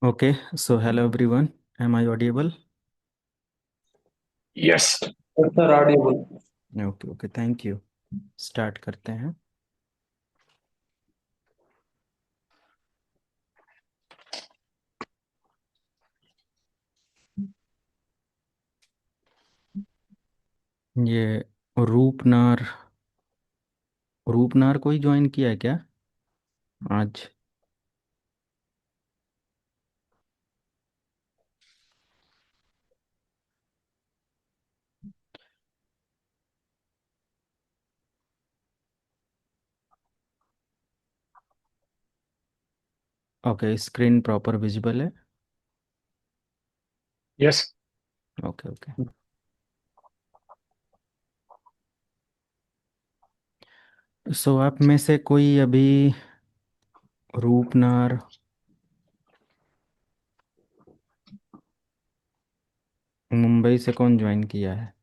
Okay, so hello everyone. Am I audible? Yes, sir, audible. Okay, okay, thank you. Start करते हैं। ये रूपनार रूपनार कोई join किया है क्या आज? ओके, स्क्रीन प्रॉपर विजिबल है। Yes. Okay okay. सो आप में से कोई अभी रूपनार मुंबई से कौन ज्वाइन किया है?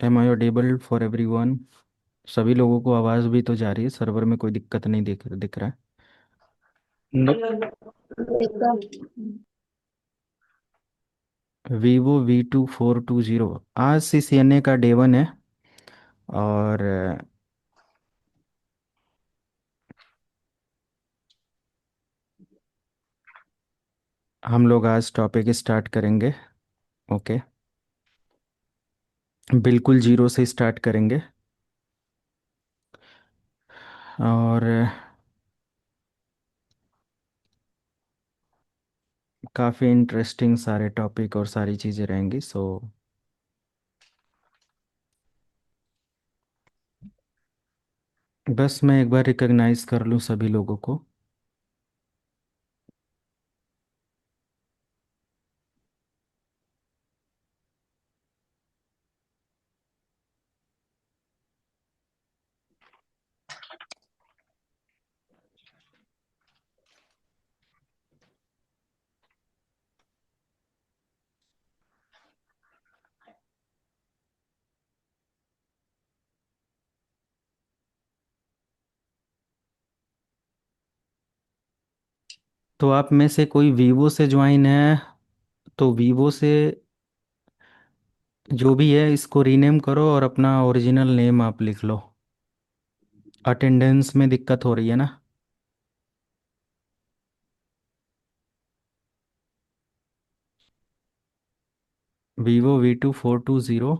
Am I audible for everyone? सभी लोगों को आवाज़ भी तो जा रही है, सर्वर में कोई दिक्कत नहीं दिख रहा है। No. वीवो V2420 आज CCNA का डे वन है। और हम लोग आज टॉपिक स्टार्ट करेंगे। ओके, बिल्कुल जीरो से स्टार्ट करेंगे। और काफ़ी इंटरेस्टिंग सारे टॉपिक और सारी चीज़ें रहेंगी। सो बस मैं एक बार रिकग्नाइज कर लूँ सभी लोगों को। तो आप में से कोई वीवो से ज्वाइन है तो वीवो से जो भी है इसको रीनेम करो और अपना ओरिजिनल नेम आप लिख लो। अटेंडेंस में दिक्कत हो रही है ना? Vivo V2420।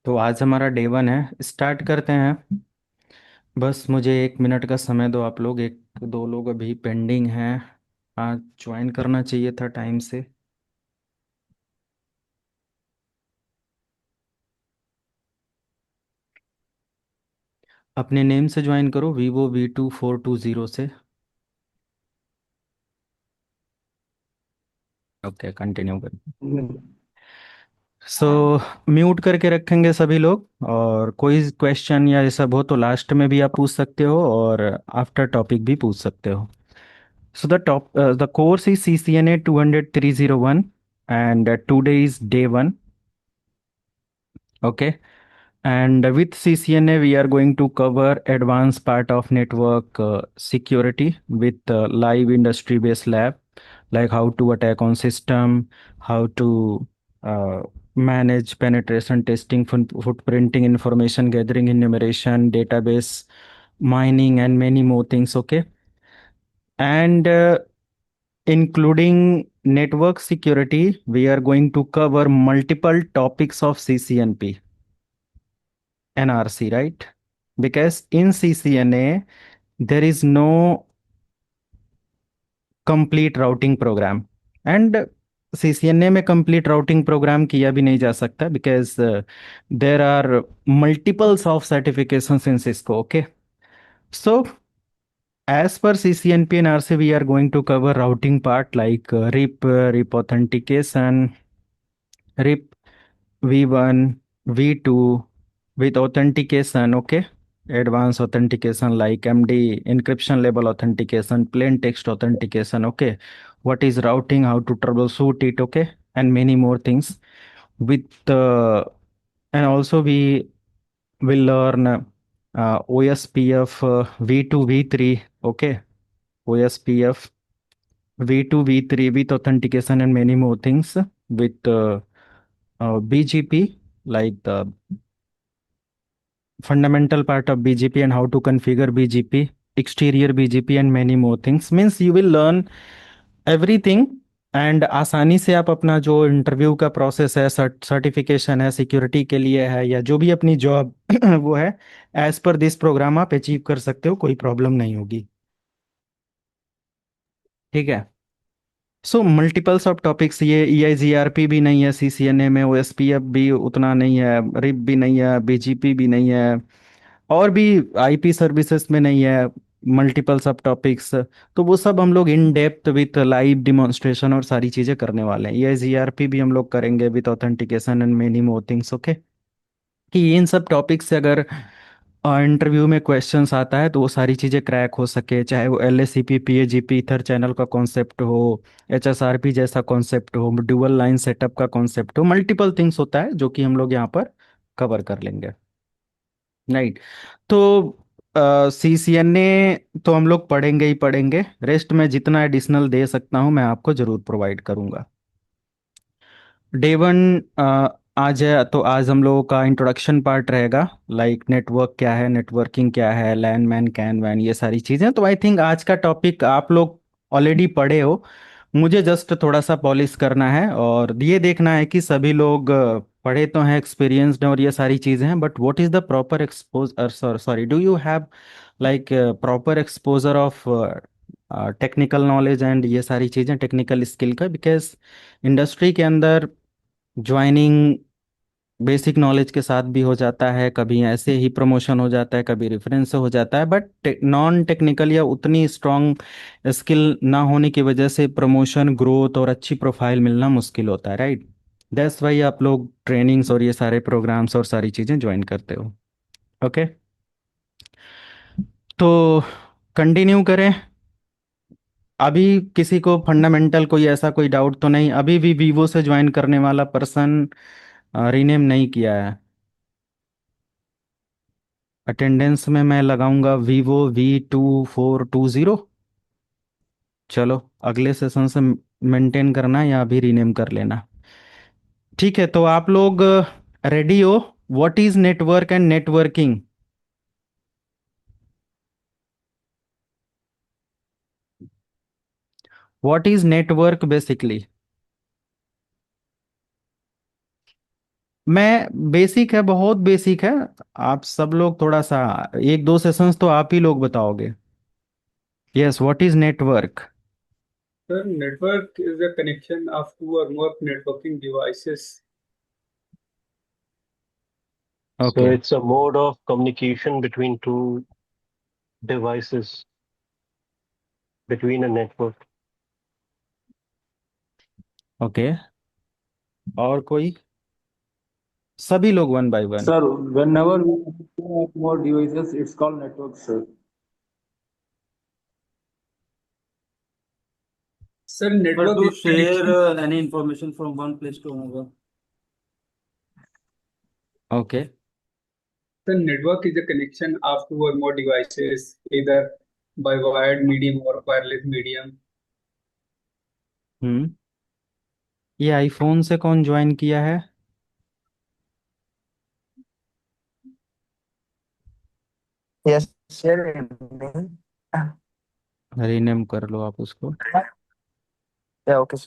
तो आज हमारा डे वन है, स्टार्ट करते हैं। बस मुझे 1 मिनट का समय दो। आप लोग, एक दो लोग अभी पेंडिंग हैं। आज ज्वाइन करना चाहिए था टाइम से। अपने नेम से ज्वाइन करो, Vivo V2420 से। ओके, कंटिन्यू करें। सो म्यूट करके रखेंगे सभी लोग, और कोई क्वेश्चन या ये सब हो तो लास्ट में भी आप पूछ सकते हो और आफ्टर टॉपिक भी पूछ सकते हो। So the course is CCNA 200-301 and today is day one. Okay, and with CCNA we are going to cover advanced part of network security with live industry based lab, like how to attack on system, how to uh, manage penetration testing, footprinting, information gathering, enumeration, database mining, and many more things. Okay, and including network security we are going to cover multiple topics of CCNP, NRC, right? Because in CCNA there is no complete routing program, and CCNA में complete routing program किया भी नहीं जा सकता, because there are multiples of certifications in Cisco. Okay, so as per CCNP and RC we are going to cover routing part, like RIP, RIP authentication, RIP V1, V2 with authentication, okay? Advanced authentication like MD, encryption level authentication, plain text authentication, okay? What is routing, how to troubleshoot it, okay? And many more things. With and also we will learn OSPF V2, V3, okay? OSPF V2, V3 with authentication and many more things with BGP, like the fundamental part of BGP and how to configure BGP, exterior BGP and many more things. Means you will learn everything and आसानी से आप अपना जो interview का process है, certification है, security के लिए है, या जो भी अपनी जॉब वो है, एज पर दिस प्रोग्राम आप अचीव कर सकते हो, कोई प्रॉब्लम नहीं होगी। ठीक है। सो मल्टीपल्स ऑफ टॉपिक्स, ये EIGRP भी नहीं है CCNA में, OSPF भी उतना नहीं है, रिप भी नहीं है, BGP भी नहीं है, और भी IP सर्विसेज में नहीं है मल्टीपल्स ऑफ टॉपिक्स। तो वो सब हम लोग in depth with live demonstration और सारी चीजें करने वाले हैं। EIGRP भी हम लोग करेंगे with authentication and many more things, okay? कि इन सब टॉपिक से अगर इंटरव्यू में क्वेश्चंस आता है तो वो सारी चीज़ें क्रैक हो सके, चाहे वो LACP, PAGP, ईथर चैनल का कॉन्सेप्ट हो, HSRP जैसा कॉन्सेप्ट हो, ड्यूअल लाइन सेटअप का कॉन्सेप्ट हो, मल्टीपल थिंग्स होता है जो कि हम लोग यहाँ पर कवर कर लेंगे। राइट। तो CCNA तो हम लोग पढ़ेंगे ही पढ़ेंगे, रेस्ट में जितना एडिशनल दे सकता हूँ मैं आपको जरूर प्रोवाइड करूंगा। डे 1 आज है, तो आज हम लोगों का इंट्रोडक्शन पार्ट रहेगा, लाइक नेटवर्क क्या है, नेटवर्किंग क्या है, लैन मैन कैन वैन, ये सारी चीज़ें। तो आई थिंक आज का टॉपिक आप लोग ऑलरेडी पढ़े हो, मुझे जस्ट थोड़ा सा पॉलिश करना है और ये देखना है कि सभी लोग पढ़े तो हैं, एक्सपीरियंस्ड हैं और ये सारी चीज़ें हैं, but what is the proper expose sorry do you have like proper exposure of technical knowledge and ये सारी चीज़ें, टेक्निकल स्किल का, बिकॉज इंडस्ट्री के अंदर ज्वाइनिंग बेसिक नॉलेज के साथ भी हो जाता है, कभी ऐसे ही प्रमोशन हो जाता है, कभी रेफरेंस से हो जाता है, बट नॉन टेक्निकल या उतनी स्ट्रांग स्किल ना होने की वजह से प्रमोशन, ग्रोथ और अच्छी प्रोफाइल मिलना मुश्किल होता है, राइट? दैट्स वाई आप लोग ट्रेनिंग्स और ये सारे प्रोग्राम्स और सारी चीज़ें ज्वाइन करते हो, ओके? तो कंटिन्यू करें। अभी किसी को फंडामेंटल कोई ऐसा कोई डाउट तो नहीं? अभी भी वीवो से ज्वाइन करने वाला पर्सन रीनेम नहीं किया है? अटेंडेंस में मैं लगाऊंगा Vivo V2420। चलो, अगले सेशन से मेंटेन करना या अभी रीनेम कर लेना। ठीक है, तो आप लोग रेडी हो? What is network and networking? What is network basically? मैं बेसिक है, बहुत बेसिक है। आप सब लोग थोड़ा सा, एक दो सेशंस तो आप ही लोग बताओगे। Yes, what is network? Sir, network is the connection of two or more networking devices. So okay. it's a mode of communication between two devices between a network. Okay, और कोई? सभी लोग one by one. Sir, whenever we have two or more devices, it's called network, sir. Sir, But network to is share connection. any information from one place to another. Okay. Sir, network is a connection of two or more devices, either by wired medium or wireless medium. हम्म। ये iPhone से कौन join किया है? Yes, sir. Rename कर लो आप उसको। Yeah, okay.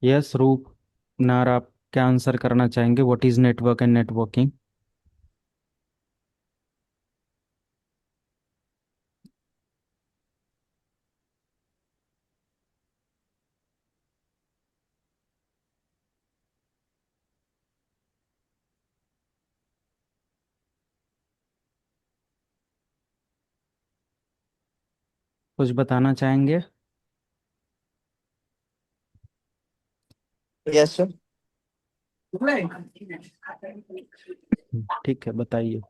Yes रूप नार, आप क्या आंसर करना चाहेंगे? What is network and networking? कुछ बताना चाहेंगे? Yes sir. ठीक है, बताइए।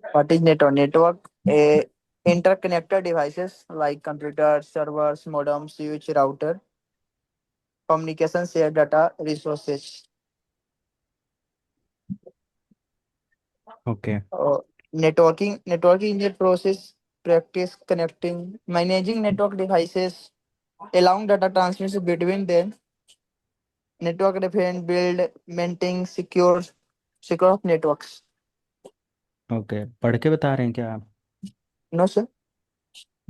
What is network? Network a interconnected devices like computers, servers, modems, switch, router, communication, share data, resources. Okay. Networking is a process, practice connecting, managing network devices, allowing data transmission between them. Network define, build, maintain, secure networks. Okay, पढ़ के बता रहे हैं क्या आप? No sir.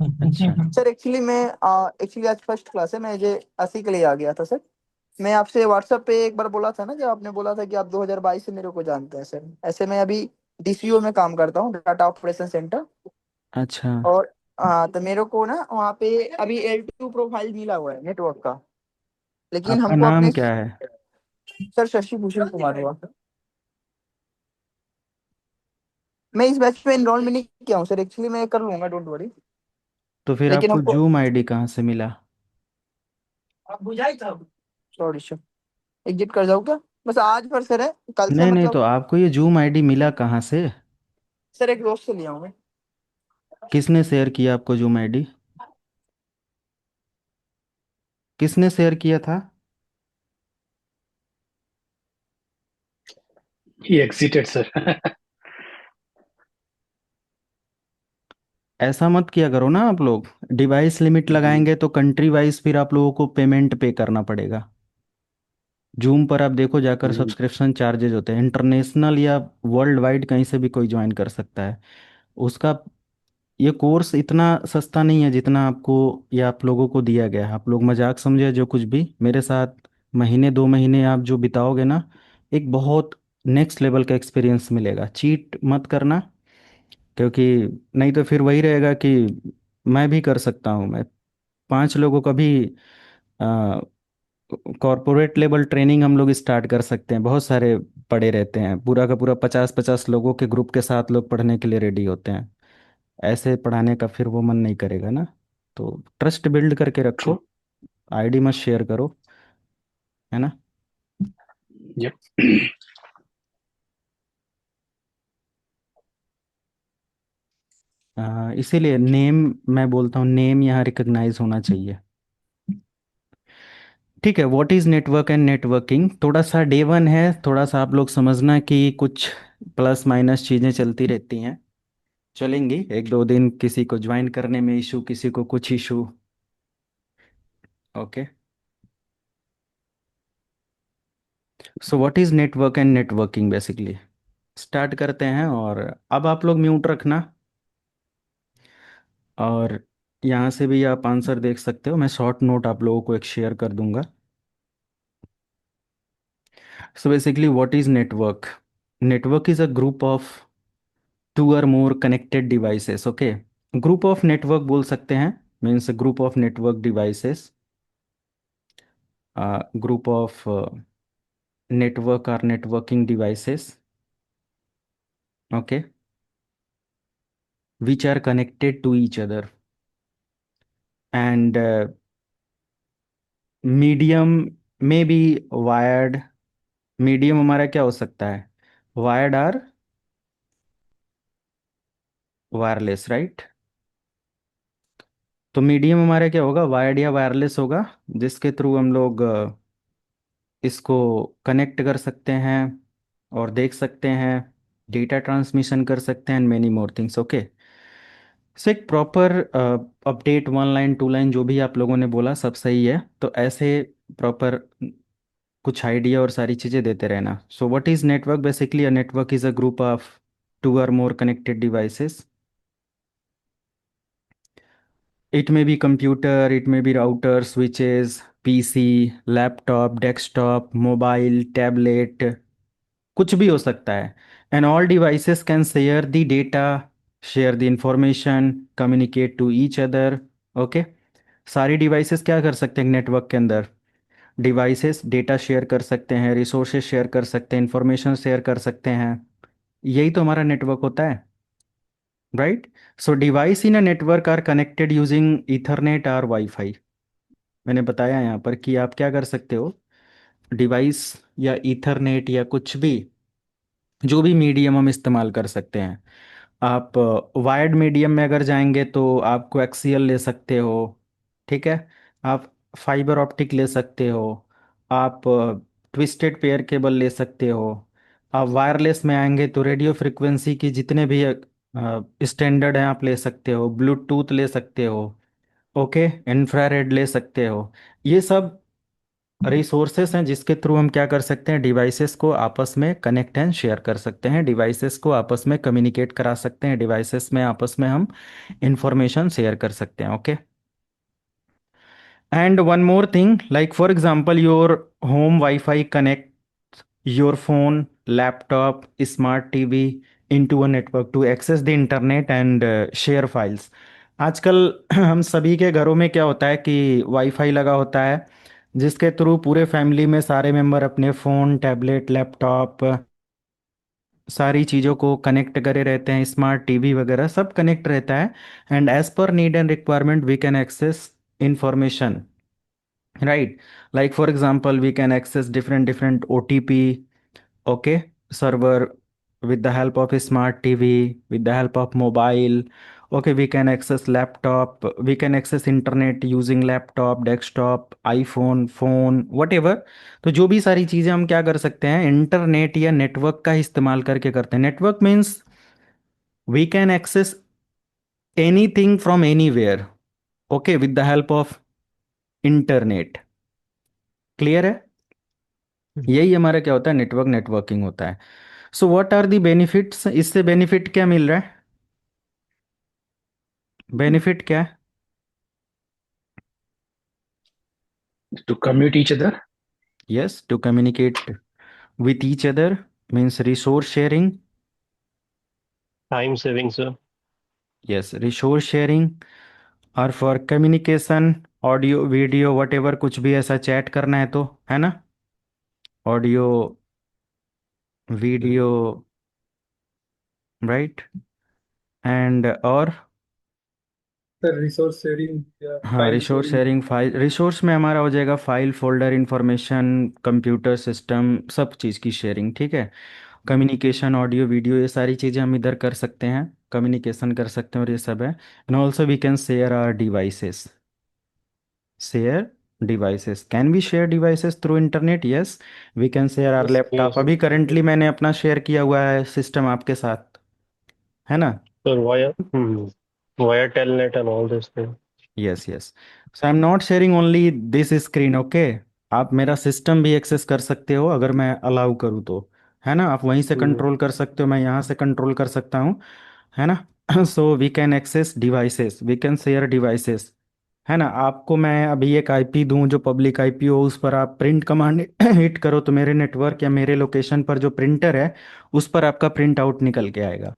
अच्छा। Sir actually मैं actually आज फर्स्ट क्लास है, मैं ये अस्सी के लिए आ गया था सर। मैं आपसे व्हाट्सएप पे एक बार बोला था ना, जब आपने बोला था कि आप 2022 से मेरे को जानते हैं सर। ऐसे मैं अभी डीसीओ में काम करता हूँ, डाटा ऑपरेशन सेंटर। अच्छा, और तो मेरे को ना वहाँ पे अभी L2 प्रोफाइल मिला हुआ है नेटवर्क का, लेकिन आपका हमको नाम अपने क्या है? सर शशि भूषण कुमार हुआ। मैं इस बैच में एनरोल में नहीं किया हूँ सर, एक्चुअली मैं कर लूंगा, डोंट वरी। तो फिर लेकिन आपको हमको जूम आईडी कहाँ से मिला? सॉरी सर, एग्जिट कर जाऊँ क्या? बस आज पर सर है, कल से नहीं नहीं, तो मतलब आपको ये जूम आईडी मिला कहाँ से? सर एक दोस्त से लिया हूँ मैं। किसने शेयर किया आपको जूम आईडी? किसने शेयर किया था? He exited, sir. ऐसा मत किया करो ना आप लोग। डिवाइस लिमिट लगाएंगे तो कंट्री वाइज फिर आप लोगों को पेमेंट पे करना पड़ेगा। जूम पर आप देखो जाकर, हम्म, सब्सक्रिप्शन चार्जेज होते हैं। इंटरनेशनल या वर्ल्ड वाइड कहीं से भी कोई ज्वाइन कर सकता है। उसका ये कोर्स इतना सस्ता नहीं है जितना आपको या आप लोगों को दिया गया है। आप लोग मजाक समझे जो कुछ भी। मेरे साथ महीने 2 महीने आप जो बिताओगे ना, एक बहुत नेक्स्ट लेवल का एक्सपीरियंस मिलेगा। चीट मत करना, क्योंकि नहीं तो फिर वही रहेगा कि मैं भी कर सकता हूँ। मैं 5 लोगों का भी कॉरपोरेट लेवल ट्रेनिंग हम लोग स्टार्ट कर सकते हैं। बहुत सारे पढ़े रहते हैं, पूरा का पूरा 50-50 लोगों के ग्रुप के साथ लोग पढ़ने के लिए रेडी होते हैं। ऐसे पढ़ाने का फिर वो मन नहीं करेगा ना। तो ट्रस्ट बिल्ड करके true. रखो, आईडी मत शेयर करो, है ना। Yep. इसीलिए नेम, मैं बोलता हूँ नेम यहाँ रिकग्नाइज होना चाहिए। ठीक है, what is network and networking, थोड़ा सा डे 1 है, थोड़ा सा आप लोग समझना कि कुछ प्लस माइनस चीज़ें चलती रहती हैं। चलेंगी 1-2 दिन, किसी को ज्वाइन करने में इशू, किसी को कुछ issue. Okay, so what is network and networking basically. Start करते हैं। और अब आप लोग म्यूट रखना, और यहाँ से भी आप आंसर देख सकते हो। मैं शॉर्ट नोट आप लोगों को एक शेयर कर दूंगा। So basically what is network? Network is a group of 2 or more connected devices. Okay, group of network बोल सकते हैं, means group of network devices, group of network or networking devices, okay, which are connected to each other. And medium में भी wired. Medium हमारा क्या हो सकता है? वायर्ड और वायरलेस, राइट। तो मीडियम हमारा क्या होगा? वायर्ड या वायरलेस होगा, जिसके थ्रू हम लोग इसको कनेक्ट कर सकते हैं और देख सकते हैं, डेटा ट्रांसमिशन कर सकते हैं, and many more things. Okay, so एक प्रॉपर अपडेट, 1 लाइन 2 लाइन जो भी आप लोगों ने बोला सब सही है। तो ऐसे प्रॉपर कुछ आइडिया और सारी चीज़ें देते रहना। So what is network? Basically a network is a group of 2 or more connected devices. It may be computer, it may be router, switches, PC, laptop, desktop, mobile, tablet, कुछ भी हो सकता है। And all devices can share the data, share the information, communicate to each other. Okay, सारी devices क्या कर सकते हैं नेटवर्क के अंदर? डिवाइसेस डेटा शेयर कर सकते हैं, रिसोर्सेज शेयर कर सकते हैं, इंफॉर्मेशन शेयर कर सकते हैं। यही तो हमारा नेटवर्क होता है। right? So device in a network are connected using ethernet or wi-fi. मैंने बताया यहाँ पर कि आप क्या कर सकते हो, डिवाइस या ईथरनेट या कुछ भी, जो भी मीडियम हम इस्तेमाल कर सकते हैं। आप वायर्ड मीडियम में अगर जाएंगे तो आप कोएक्सियल ले सकते हो, ठीक है। आप फाइबर ऑप्टिक ले सकते हो, आप ट्विस्टेड पेयर केबल ले सकते हो। आप वायरलेस में आएंगे तो रेडियो फ्रिक्वेंसी की जितने भी स्टैंडर्ड हैं आप ले सकते हो, ब्लूटूथ ले सकते हो, ओके, इंफ्रारेड ले सकते हो। ये सब रिसोर्सेस हैं जिसके थ्रू हम क्या कर सकते हैं, डिवाइसेस को आपस में कनेक्ट एंड शेयर कर सकते हैं, डिवाइसेस को आपस में कम्युनिकेट करा सकते हैं, डिवाइसेस में आपस में हम इंफॉर्मेशन शेयर कर सकते हैं, okay. And one more thing, like for example your home wifi connect your phone, laptop, smart TV into a network to access the internet and share files. आजकल हम सभी के घरों में क्या होता है कि वाईफाई लगा होता है, जिसके थ्रू पूरे फैमिली में सारे मेंबर अपने फ़ोन, टैबलेट, लैपटॉप, सारी चीज़ों को कनेक्ट करे रहते हैं, स्मार्ट टीवी वगैरह सब कनेक्ट रहता है। And as per need and requirement we can access information, right? Like for example we can access different OTP, okay, server, with the help of a smart TV, with the help of mobile, okay, we can access laptop, we can access internet using laptop, desktop, iPhone, phone, whatever। तो जो भी सारी चीज़ें हम क्या कर सकते हैं, इंटरनेट या नेटवर्क का इस्तेमाल करके करते हैं। Network means we can access anything from anywhere, okay, with the help of internet. Clear है? यही हमारा क्या होता है, नेटवर्क, नेटवर्किंग होता है। So what are the benefits, इससे बेनिफिट क्या मिल रहा है, बेनिफिट क्या है? To commute each other. Yes, to communicate with each other, means resource sharing. Time saving, sir. Yes, resource sharing. और for communication, audio video whatever, कुछ भी ऐसा चैट करना है तो, है ना, ऑडियो वीडियो, राइट। एंड और सर रिसोर्स शेयरिंग या हाँ, file resource sharing. Sharing, file resource में हमारा हो जाएगा file, folder, information, computer system, सब चीज़ की शेयरिंग, ठीक है। कम्युनिकेशन, ऑडियो वीडियो, ये सारी चीज़ें हम इधर कर सकते हैं, कम्युनिकेशन कर सकते हैं, और ये सब है। And also we can share our devices, share devices, can we share devices through internet? Yes, we can share our Yes, laptop. Yes, अभी करेंटली मैंने अपना शेयर किया हुआ है सिस्टम आपके साथ, है ना। sir. Via telnet and all this thing. Yes yes, so I am not sharing only this screen, okay. आप मेरा सिस्टम भी एक्सेस कर सकते हो अगर मैं अलाउ करूँ तो, है ना। आप वहीं से Hmm. कंट्रोल कर सकते हो, मैं यहाँ से कंट्रोल कर सकता हूँ, है ना। So we can access devices, we can share devices, है ना। आपको मैं अभी एक आईपी दूं जो पब्लिक आईपी हो, उस पर आप प्रिंट कमांड हिट करो तो मेरे नेटवर्क या मेरे लोकेशन पर जो प्रिंटर है उस पर आपका प्रिंट आउट निकल के आएगा।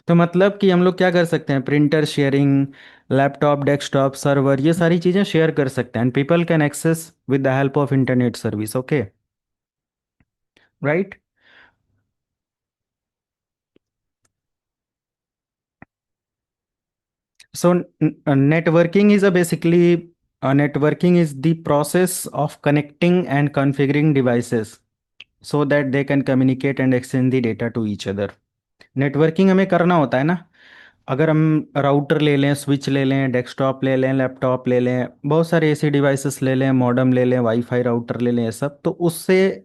तो मतलब कि हम लोग क्या कर सकते हैं, printer sharing, laptop, desktop, server, ये सारी चीज़ें शेयर कर सकते हैं। And people can access with the help of internet service, okay, right. So networking is a basically networking is the process of connecting and configuring devices so that they can communicate and exchange the data to each other. Networking हमें करना होता है ना। अगर हम router ले लें, switch ले लें, डेस्कटॉप ले लें, लैपटॉप ले लें, बहुत सारे ऐसे डिवाइसेस ले लें, मॉडेम ले लें, वाईफाई राउटर ले लें, ये सब, तो उससे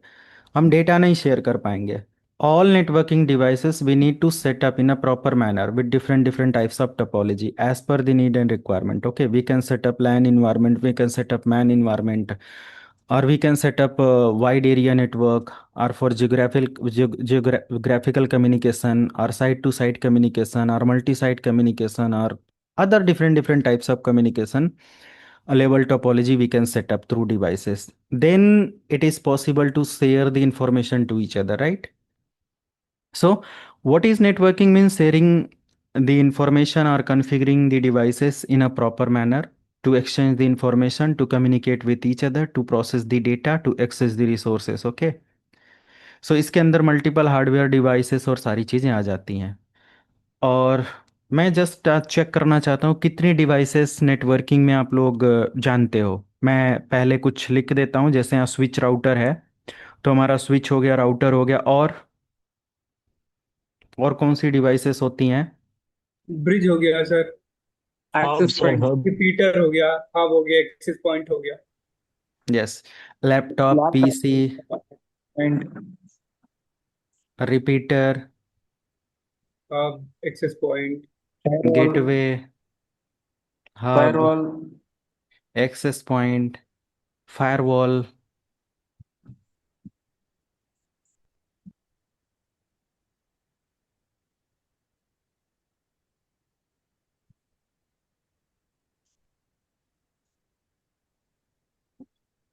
हम डेटा नहीं शेयर कर पाएंगे। All networking devices we need to set up in a proper manner with different types of topology as per the need and requirement. Okay, we can set up LAN environment, we can set up MAN environment, or we can set up a wide area network, or for geographical communication, or site to site communication, or multi-site communication, or other different types of communication. A level topology we can set up through devices. Then it is possible to share the information to each other, right? So, what is networking means sharing the information or configuring the devices in a proper manner to exchange the information, to communicate with each other, to process the data, to access the resources. Okay. So इसके अंदर multiple hardware devices और सारी चीज़ें आ जाती हैं। और मैं just check करना चाहता हूँ कितनी डिवाइसेस नेटवर्किंग में आप लोग जानते हो। मैं पहले कुछ लिख देता हूँ, जैसे यहाँ स्विच राउटर है, तो हमारा स्विच हो गया, राउटर हो गया, और कौन सी डिवाइसेस होती हैं? ब्रिज हो गया सर, एक्सेस Hubs और पॉइंट, hub, रिपीटर हो गया, हब हो गया, एक्सेस पॉइंट हो गया, yes. Laptop, PC, and repeater, hub, access point, gateway, hub, firewall, access point, firewall,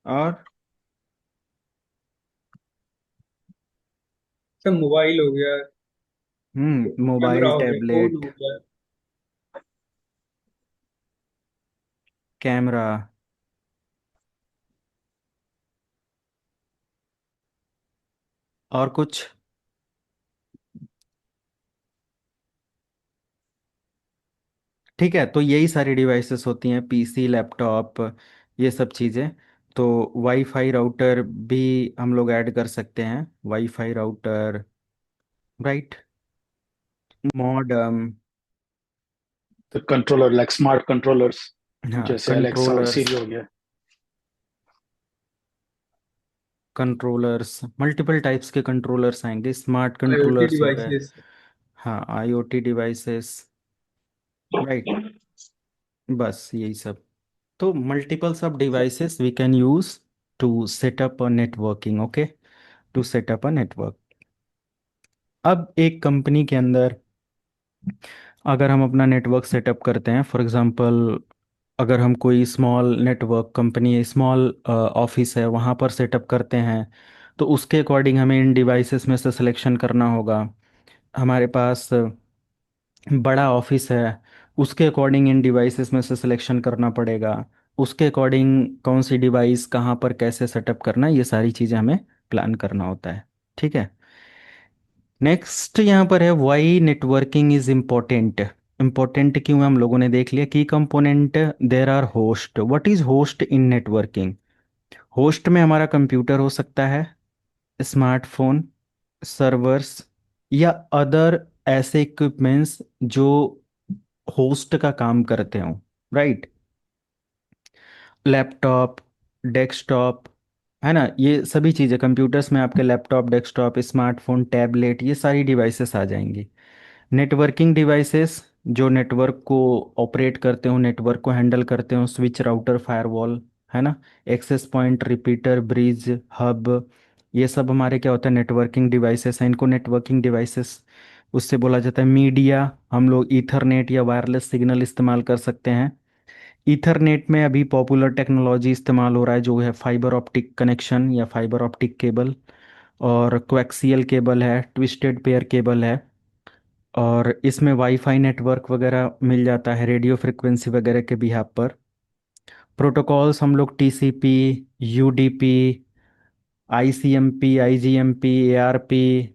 और सब मोबाइल हो गया, कैमरा मोबाइल, हो गया, फोन टैबलेट, हो गया, कैमरा, और कुछ? ठीक है, तो यही सारी डिवाइसेस होती हैं, पीसी, लैपटॉप, ये सब चीज़ें। तो वाईफाई राउटर भी हम लोग ऐड कर सकते हैं, wifi router, right, modem, The controller, like smart controllers, हाँ, जैसे Alexa और कंट्रोलर्स, Siri हो गया. कंट्रोलर्स, मल्टीपल टाइप्स के कंट्रोलर्स आएंगे, स्मार्ट आईओटी कंट्रोलर्स हो गए। डिवाइसेस। हाँ, आईओटी डिवाइसेस, राइट, बस यही सब। तो multiples of devices we can use to set up a networking, okay, to set up a network. अब एक कंपनी के अंदर अगर हम अपना नेटवर्क सेटअप करते हैं, फॉर एग्जांपल अगर हम कोई small network company, small office है, वहाँ पर सेटअप करते हैं, तो उसके अकॉर्डिंग हमें इन डिवाइसेस में से सिलेक्शन करना होगा। हमारे पास बड़ा ऑफिस है, उसके अकॉर्डिंग इन डिवाइसेस में से सिलेक्शन करना पड़ेगा, उसके अकॉर्डिंग कौन सी डिवाइस कहाँ पर कैसे सेटअप करना है, ये सारी चीज़ें हमें प्लान करना होता है। ठीक है, नेक्स्ट यहाँ पर है why networking is important. Important क्यों है हम लोगों ने देख लिया। Key component there are host. What is host in networking? Host में हमारा कंप्यूटर हो सकता है, स्मार्टफोन, सर्वर्स, या अदर ऐसे इक्विपमेंट्स जो होस्ट का काम करते हो, राइट। लैपटॉप, डेस्कटॉप, है ना, ये सभी चीज़ें कंप्यूटर्स में आपके लैपटॉप, डेस्कटॉप, स्मार्टफोन, टैबलेट, ये सारी डिवाइसेस आ जाएंगी। नेटवर्किंग डिवाइसेस जो नेटवर्क को ऑपरेट करते हो, नेटवर्क को हैंडल करते हो, स्विच, राउटर, फायरवॉल, है ना, access point, repeater, bridge, hub, ये सब हमारे क्या होता है, नेटवर्किंग डिवाइसेस हैं। इनको नेटवर्किंग डिवाइसेस उससे बोला जाता है। मीडिया, हम लोग ईथरनेट या वायरलेस सिग्नल इस्तेमाल कर सकते हैं। ईथरनेट में अभी पॉपुलर टेक्नोलॉजी इस्तेमाल हो रहा है जो है फाइबर ऑप्टिक कनेक्शन या फाइबर ऑप्टिक केबल, और कोएक्सियल केबल है, ट्विस्टेड पेयर केबल है, और इसमें वाईफाई नेटवर्क वगैरह मिल जाता है रेडियो फ्रिक्वेंसी वगैरह के बिहाफ पर। प्रोटोकॉल्स हम लोग TCP, UDP, ICMP, IGMP, ARP,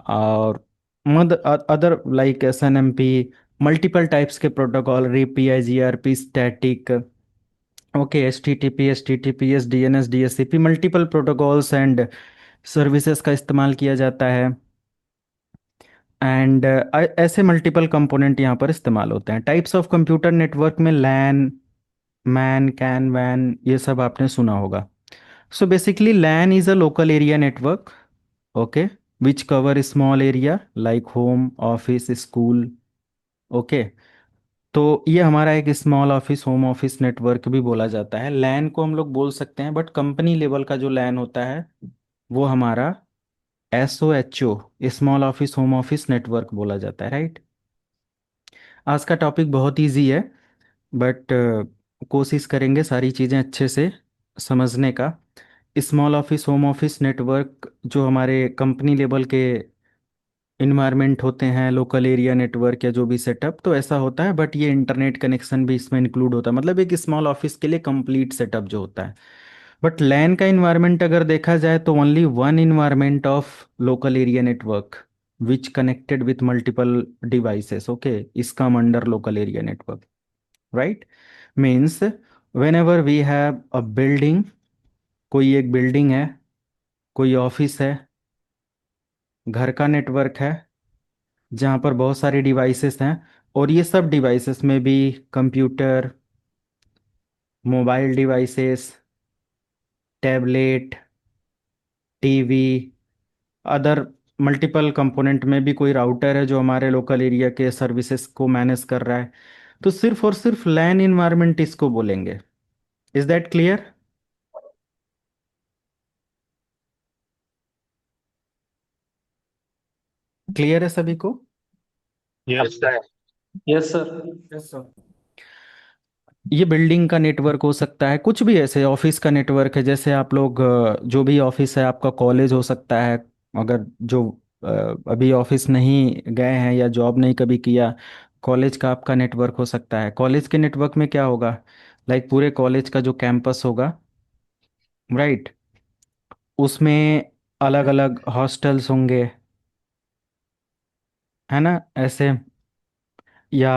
और मद other like SNMP, multiple types के protocol, RIP, IGRP, static, okay, HTTP, HTTPS, DNS, DSCP, multiple protocols and services का इस्तेमाल किया जाता है। एंड ऐसे मल्टीपल कंपोनेंट यहाँ पर इस्तेमाल होते हैं। टाइप्स ऑफ कंप्यूटर नेटवर्क में लैन, मैन, कैन, वैन, ये सब आपने सुना होगा। So basically LAN is a local area network, okay, which cover small area like home, office, school, okay. तो ये हमारा एक small office, home office network भी बोला जाता है। लैन को हम लोग बोल सकते हैं, बट कंपनी लेवल का जो लैन होता है वो हमारा SOHO, small office home office network बोला जाता है, राइट। आज का टॉपिक बहुत इजी है, बट कोशिश करेंगे सारी चीज़ें अच्छे से समझने का। Small office home office network जो हमारे कंपनी लेवल के इन्वायरमेंट होते हैं, लोकल एरिया नेटवर्क या जो भी सेटअप, तो ऐसा होता है, बट ये इंटरनेट कनेक्शन भी इसमें इंक्लूड होता है, मतलब एक स्मॉल ऑफिस के लिए कंप्लीट सेटअप जो होता है। बट लैन का इन्वायरमेंट अगर देखा जाए तो only one environment of local area network, which connected with multiple devices. Okay, is come under local area network, right? Means whenever we have a building, कोई एक बिल्डिंग है, कोई ऑफिस है, घर का नेटवर्क है जहाँ पर बहुत सारे डिवाइसेस हैं, और ये सब डिवाइसेस में भी computer, mobile devices, tablet, TV, other multiple component में भी कोई राउटर है जो हमारे लोकल एरिया के सर्विसेज को मैनेज कर रहा है, तो सिर्फ और सिर्फ लैन इन्वायरमेंट इसको बोलेंगे। Is that clear? क्लियर है सभी को? Yes. Yes, sir. Yes, sir. ये बिल्डिंग का नेटवर्क हो सकता है, कुछ भी ऐसे ऑफिस का नेटवर्क है, जैसे आप लोग जो भी ऑफिस है, आपका कॉलेज हो सकता है, अगर जो अ, अभी ऑफिस नहीं गए हैं या जॉब नहीं कभी किया, कॉलेज का आपका नेटवर्क हो सकता है। कॉलेज के नेटवर्क में क्या होगा, लाइक पूरे कॉलेज का जो कैंपस होगा, राइट, उसमें अलग अलग हॉस्टल्स होंगे, है ना, ऐसे। या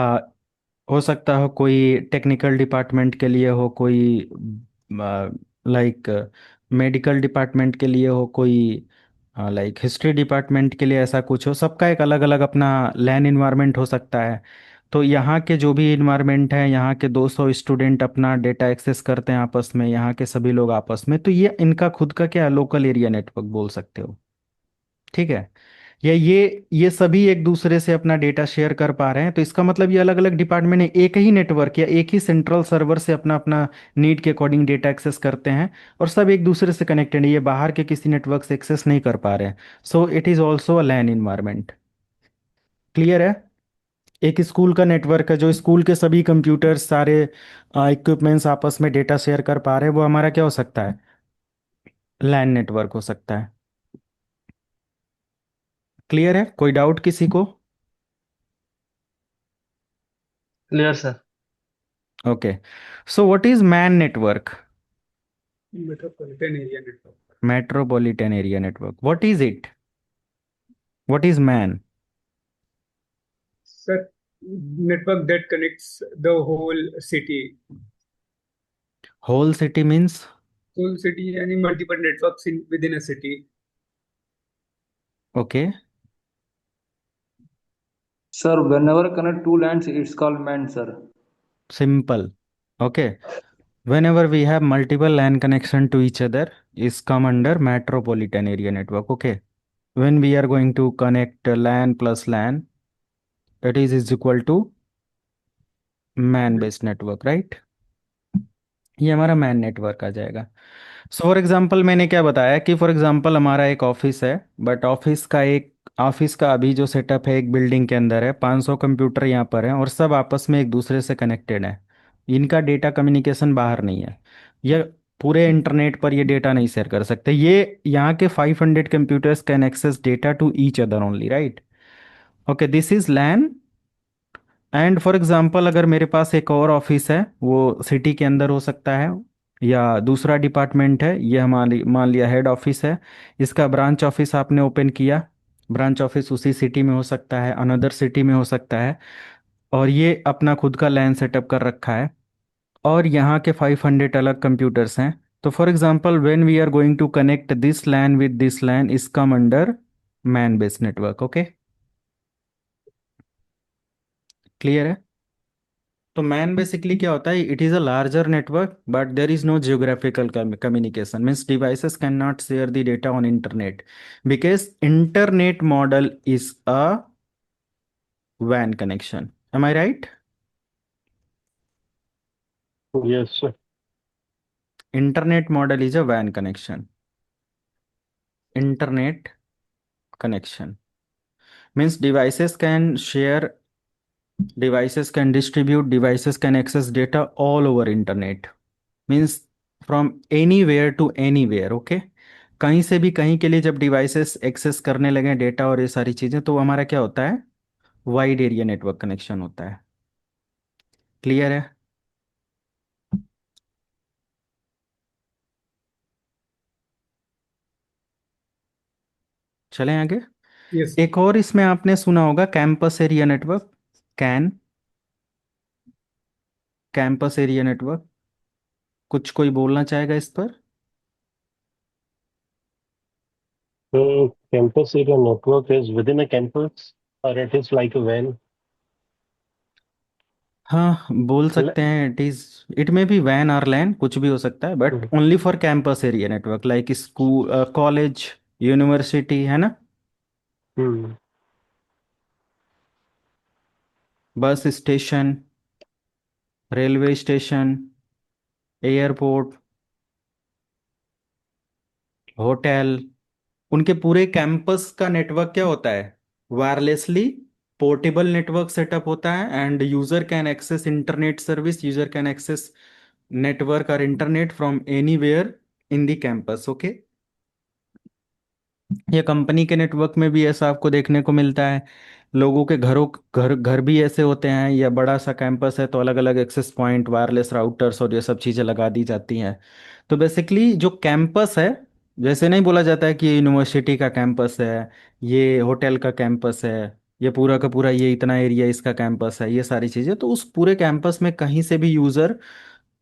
हो सकता हो कोई टेक्निकल डिपार्टमेंट के लिए हो, कोई लाइक मेडिकल डिपार्टमेंट के लिए हो, कोई लाइक हिस्ट्री डिपार्टमेंट के लिए, ऐसा कुछ हो। सबका एक अलग अलग अपना लैन इन्वायरमेंट हो सकता है। तो यहाँ के जो भी इन्वायरमेंट है, यहाँ के 200 स्टूडेंट अपना डेटा एक्सेस करते हैं आपस में, यहाँ के सभी लोग आपस में, तो ये इनका खुद का क्या लोकल एरिया नेटवर्क बोल सकते हो। ठीक है? या ये सभी एक दूसरे से अपना डेटा शेयर कर पा रहे हैं, तो इसका मतलब ये अलग अलग डिपार्टमेंट है, एक ही नेटवर्क या एक ही सेंट्रल सर्वर से अपना अपना नीड के अकॉर्डिंग डेटा एक्सेस करते हैं, और सब एक दूसरे से कनेक्टेड है, ये बाहर के किसी नेटवर्क से एक्सेस नहीं कर पा रहे हैं। So it is also a LAN environment. Clear है? एक स्कूल का नेटवर्क है, जो स्कूल के सभी कंप्यूटर्स, सारे इक्विपमेंट्स आपस में डेटा शेयर कर पा रहे हैं, वो हमारा क्या हो सकता है, लैन नेटवर्क हो सकता है। क्लियर है? कोई डाउट किसी को? Clear, sir. Okay. So what is MAN network? Metropolitan area network. Metropolitan area network. What is it? What is MAN? Sir, network that connects the whole city. Whole city means? Whole city यानी multiple networks within a city. Okay. Sir, whenever connect two lands, it's called MAN, sir. Simple. Okay. Whenever we have multiple LAN connection to each other, is come under metropolitan area network. Okay. When we are going to connect LAN plus LAN, that is equal to MAN based network, right? ये हमारा man network आ जाएगा। So for example मैंने क्या बताया कि for example हमारा एक office है, बट ऑफिस का अभी जो सेटअप है, एक बिल्डिंग के अंदर है, 500 कंप्यूटर यहाँ पर हैं, और सब आपस में एक दूसरे से कनेक्टेड है। इनका डेटा कम्युनिकेशन बाहर नहीं है, ये पूरे इंटरनेट पर ये डेटा नहीं शेयर कर सकते। ये यहाँ के 500 computers can access data to each other only, right? Okay, this is LAN. And for example अगर मेरे पास एक और ऑफिस है, वो सिटी के अंदर हो सकता है, या दूसरा डिपार्टमेंट है, ये हमारी मान लिया हेड ऑफिस है, इसका ब्रांच ऑफिस आपने ओपन किया, ब्रांच ऑफिस उसी सिटी में हो सकता है, अनदर सिटी में हो सकता है, और ये अपना खुद का लैन सेटअप कर रखा है, और यहाँ के 500 अलग कंप्यूटर्स हैं। तो for example when we are going to connect this LAN with this LAN, is come under MAN based network. Okay, clear है? तो मैन बेसिकली क्या होता है, it is a larger network but there is no geographical communication, means devices can not share the data on internet, because internet model is a WAN connection. Am I right? Yes, sir. Internet model is a WAN connection. Internet connection means devices can share, devices can distribute, devices can access data all over internet, means from anywhere to anywhere. Okay, कहीं से भी कहीं के लिए जब devices access करने लगे data और ये सारी चीजें, तो हमारा क्या होता है, वाइड एरिया नेटवर्क कनेक्शन होता है। क्लियर है? चलें आगे। यस। एक और इसमें आपने सुना होगा campus area network, can, campus area network. कुछ कोई बोलना चाहेगा इस पर? Campus area network is within a campus or it is like a WAN? हाँ, बोल L- सकते हैं। इट में भी वैन और लैन कुछ भी हो सकता है, but Mhm. Only for campus area network, like school, college, university, है ना। Hmm. Bus station, railway station, airport, hotel, उनके पूरे कैंपस का नेटवर्क क्या होता है? वायरलेसली पोर्टेबल नेटवर्क सेटअप होता है, and user can access internet service, user can access network और internet from anywhere in the campus. Okay, ये कंपनी के नेटवर्क में भी ऐसा आपको देखने को मिलता है। लोगों के घरों घर घर भी ऐसे होते हैं, या बड़ा सा कैंपस है तो अलग अलग एक्सेस पॉइंट, वायरलेस राउटर्स और ये सब चीज़ें लगा दी जाती हैं। तो बेसिकली जो कैंपस है, जैसे नहीं बोला जाता है कि ये यूनिवर्सिटी का कैंपस है, ये होटल का कैंपस है, ये पूरा का पूरा ये इतना एरिया इसका कैंपस है, ये सारी चीज़ें, तो उस पूरे कैंपस में कहीं से भी यूज़र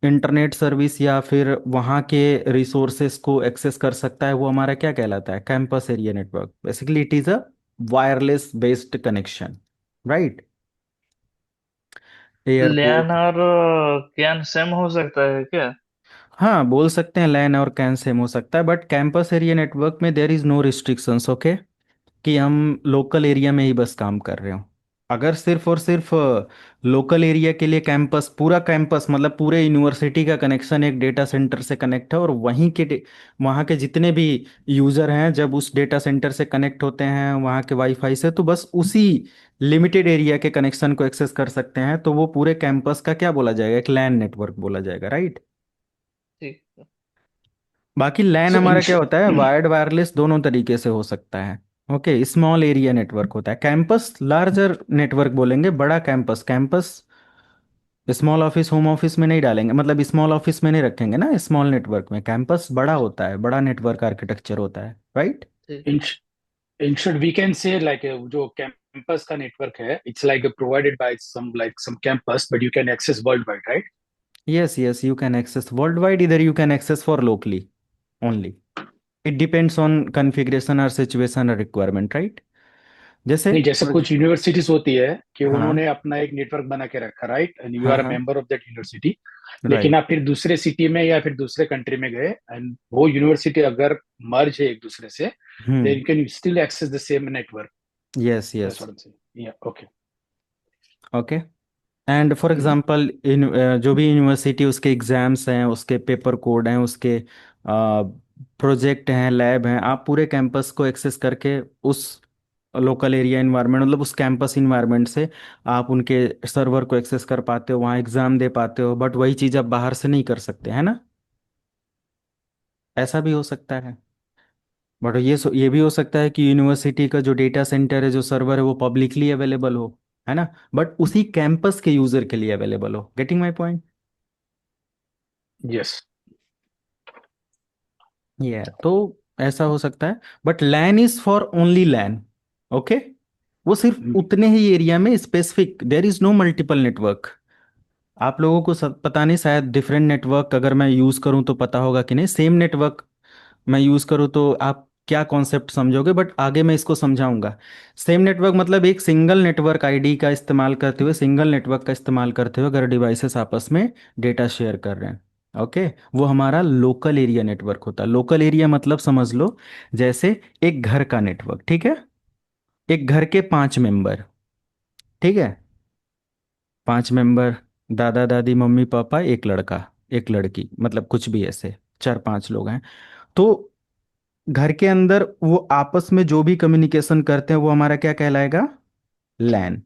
इंटरनेट सर्विस या फिर वहाँ के रिसोर्सेस को एक्सेस कर सकता है। वो हमारा क्या कहलाता है? Campus area network. Basically it is a wireless based connection, right. LAN airport, और कैन सेम हो सकता है क्या? हाँ बोल सकते हैं, लैन और कैन सेम हो सकता है, बट कैंपस एरिया नेटवर्क में there is no restrictions, okay, कि हम लोकल एरिया में ही बस काम कर रहे हो। अगर सिर्फ और सिर्फ लोकल एरिया के लिए कैंपस, पूरा कैंपस मतलब पूरे यूनिवर्सिटी का कनेक्शन एक डेटा सेंटर से कनेक्ट है, और वहाँ के जितने भी यूज़र हैं जब उस डेटा सेंटर से कनेक्ट होते हैं वहाँ के वाईफाई से, तो बस उसी लिमिटेड एरिया के कनेक्शन को एक्सेस कर सकते हैं, तो वो पूरे कैंपस का क्या बोला जाएगा? एक लैन नेटवर्क बोला जाएगा, राइट। ठीक है। बाकी लैन So in हमारा क्या होता है? वायर्ड वायरलेस दोनों तरीके से हो सकता है। ओके, स्मॉल एरिया नेटवर्क होता है। कैंपस लार्जर नेटवर्क बोलेंगे, बड़ा campus. Campus small office home office में नहीं डालेंगे, मतलब स्मॉल ऑफिस में नहीं रखेंगे ना स्मॉल नेटवर्क में। कैंपस बड़ा होता है, बड़ा नेटवर्क आर्किटेक्चर होता है, राइट। ठीक। in in short, we can say like जो campus का network है, it's like provided by some campus, but you can access worldwide, right? Yes yes, you can access worldwide, इधर you can access for locally only. It depends on configuration और situation और requirement, right. जैसे नहीं, जैसे कुछ universities होती है कि हाँ उन्होंने अपना एक नेटवर्क बना के रखा, राइट, एंड यू हाँ आर अ हाँ, मेंबर ऑफ दैट यूनिवर्सिटी, लेकिन राइट। आप फिर दूसरे सिटी में या फिर दूसरे कंट्री में गए एंड वो यूनिवर्सिटी अगर मर्ज है एक दूसरे से, then hmm, you can still access the same network. Yes that's yes, what I say, या okay. Okay. And for example in जो भी यूनिवर्सिटी, उसके एग्जाम्स हैं, उसके पेपर कोड हैं, उसके प्रोजेक्ट हैं, लैब हैं, आप पूरे कैंपस को एक्सेस करके उस लोकल एरिया इन्वायरमेंट, मतलब उस कैंपस इन्वायरमेंट से आप उनके सर्वर को एक्सेस कर पाते हो, वहाँ एग्ज़ाम दे पाते हो, बट वही चीज़ आप बाहर से नहीं कर सकते, है ना। ऐसा भी हो सकता है। बट ये भी हो सकता है कि यूनिवर्सिटी का जो डेटा सेंटर है, जो सर्वर है, वो पब्लिकली अवेलेबल हो, है ना, बट उसी कैंपस के यूज़र के लिए अवेलेबल हो। Getting my point? यस। ये तो ऐसा हो सकता है, but LAN is for only LAN, okay. वो सिर्फ उतने ही एरिया में specific, there is no multiple network. आप लोगों को पता नहीं, शायद डिफरेंट नेटवर्क अगर मैं यूज़ करूं तो पता होगा कि नहीं, सेम नेटवर्क मैं यूज़ करूं तो आप क्या कॉन्सेप्ट समझोगे, बट आगे मैं इसको समझाऊंगा। सेम नेटवर्क मतलब एक सिंगल नेटवर्क आईडी का इस्तेमाल करते हुए, सिंगल नेटवर्क का इस्तेमाल करते हुए अगर डिवाइसेस आपस में डेटा शेयर कर रहे हैं, ओके, वो हमारा लोकल एरिया नेटवर्क होता है। लोकल एरिया मतलब समझ लो जैसे एक घर का नेटवर्क, ठीक है। एक घर के 5 मेंबर, ठीक है, 5 मेंबर, दादा दादी मम्मी पापा, एक लड़का एक लड़की, मतलब कुछ भी ऐसे 4-5 लोग हैं। तो घर के अंदर वो आपस में जो भी कम्युनिकेशन करते हैं वो हमारा क्या कहलाएगा? लैन।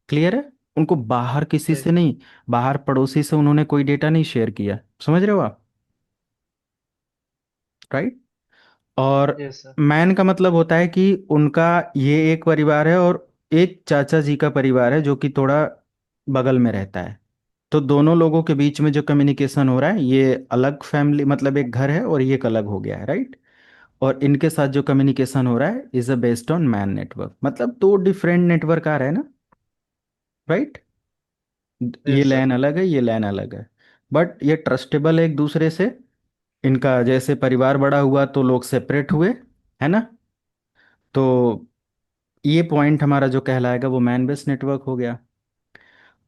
क्लियर है? उनको बाहर किसी ठीक। से नहीं, बाहर पड़ोसी से उन्होंने कोई डेटा नहीं शेयर किया। समझ रहे हो आप? राइट। और यस सर। मैन का मतलब होता है कि उनका ये एक परिवार है और एक चाचा जी का परिवार है जो कि थोड़ा बगल में रहता है। तो दोनों लोगों के बीच में जो कम्युनिकेशन हो रहा है, ये अलग फैमिली, मतलब एक घर है और ये एक अलग हो गया है, राइट। और इनके साथ जो कम्युनिकेशन हो रहा है is a based on man network. मतलब दो डिफरेंट नेटवर्क आ रहे हैं ना, राइट? ये यस सर। लैन अलग है, ये लैन अलग है, बट ये ट्रस्टेबल है एक दूसरे से। इनका जैसे परिवार बड़ा हुआ तो लोग सेपरेट हुए, है ना? तो ये पॉइंट हमारा जो कहलाएगा वो मैन बेस्ड नेटवर्क हो गया।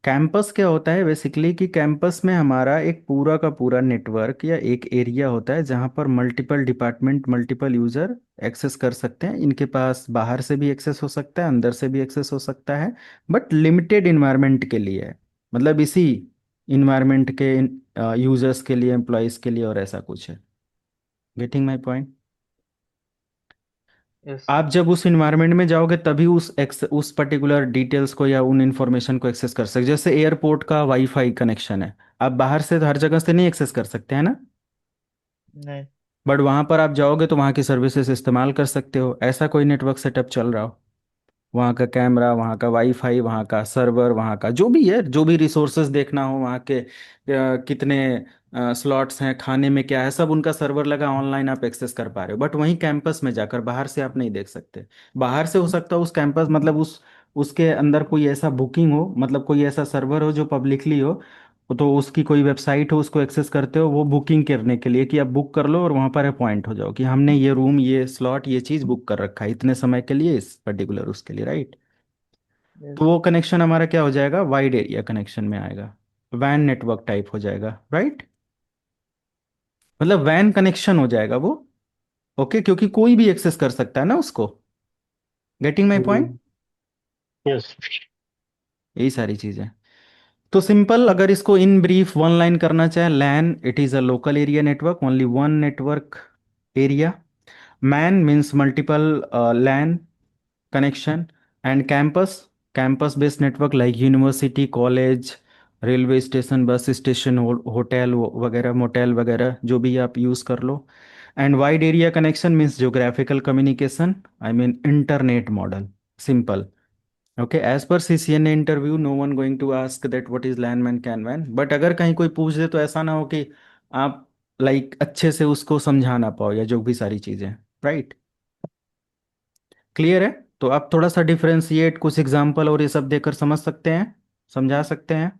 कैंपस क्या होता है बेसिकली कि कैंपस में हमारा एक पूरा का पूरा नेटवर्क या एक एरिया होता है जहाँ पर multiple department, multiple user access कर सकते हैं। इनके पास बाहर से भी एक्सेस हो सकता है, अंदर से भी एक्सेस हो सकता है, बट लिमिटेड इन्वायरमेंट के लिए है। मतलब इसी इन्वायरमेंट के यूजर्स के लिए, एम्प्लॉयज के लिए, और ऐसा कुछ है। Getting my point? Yes sir. आप जब उस इन्वायरमेंट में जाओगे तभी उस पर्टिकुलर डिटेल्स को या उन इंफॉर्मेशन को एक्सेस कर सकते। जैसे एयरपोर्ट का वाईफाई कनेक्शन है, आप बाहर से तो हर जगह से नहीं एक्सेस कर सकते हैं ना, नहीं। बट वहां पर आप जाओगे तो वहां की सर्विसेज इस्तेमाल कर सकते हो। ऐसा कोई नेटवर्क सेटअप चल रहा हो, वहाँ का कैमरा, वहाँ का वाईफाई, वहाँ का सर्वर, वहाँ का जो भी है, जो भी रिसोर्सेज देखना हो, वहाँ के कितने स्लॉट्स हैं, खाने में क्या है, सब उनका सर्वर लगा, ऑनलाइन आप एक्सेस कर पा रहे हो। बट वहीं कैंपस में जाकर बाहर से आप नहीं देख सकते। बाहर से हो सकता है उस कैंपस, मतलब उस उसके अंदर कोई ऐसा बुकिंग हो, मतलब कोई ऐसा सर्वर हो जो पब्लिकली हो, तो उसकी कोई वेबसाइट हो, उसको एक्सेस करते हो वो बुकिंग करने के लिए कि आप बुक कर लो और वहां पर अपॉइंट हो जाओ कि हमने ये रूम, ये स्लॉट, ये चीज़ बुक कर रखा है इतने समय के लिए इस पर्टिकुलर उसके लिए, राइट? यस। तो वो कनेक्शन हमारा क्या हो जाएगा, वाइड एरिया कनेक्शन में आएगा, वैन नेटवर्क टाइप हो जाएगा, राइट? मतलब वैन कनेक्शन हो जाएगा वो। ओके, क्योंकि कोई भी एक्सेस कर सकता है ना उसको। Getting my point? यस। यही सारी चीजें। तो सिंपल, अगर इसको इन ब्रीफ वन लाइन करना चाहे, LAN it is a local area network, only one network area. MAN means multiple LAN connection. And campus based network like university, college, railway station, bus station, hotel वगैरह, motel वगैरह, जो भी आप use कर लो। And wide area connection means geographical communication, I mean internet model, simple. Okay, as per CCNA interview no one going to ask that what is LAN MAN can van, but अगर कहीं कोई पूछ दे तो ऐसा ना हो कि आप अच्छे से उसको समझा ना पाओ, या जो भी सारी चीज़ें, राइट? क्लियर है? तो आप थोड़ा सा डिफरेंशिएट कुछ एग्जांपल और ये सब देकर समझ सकते हैं, समझा सकते हैं।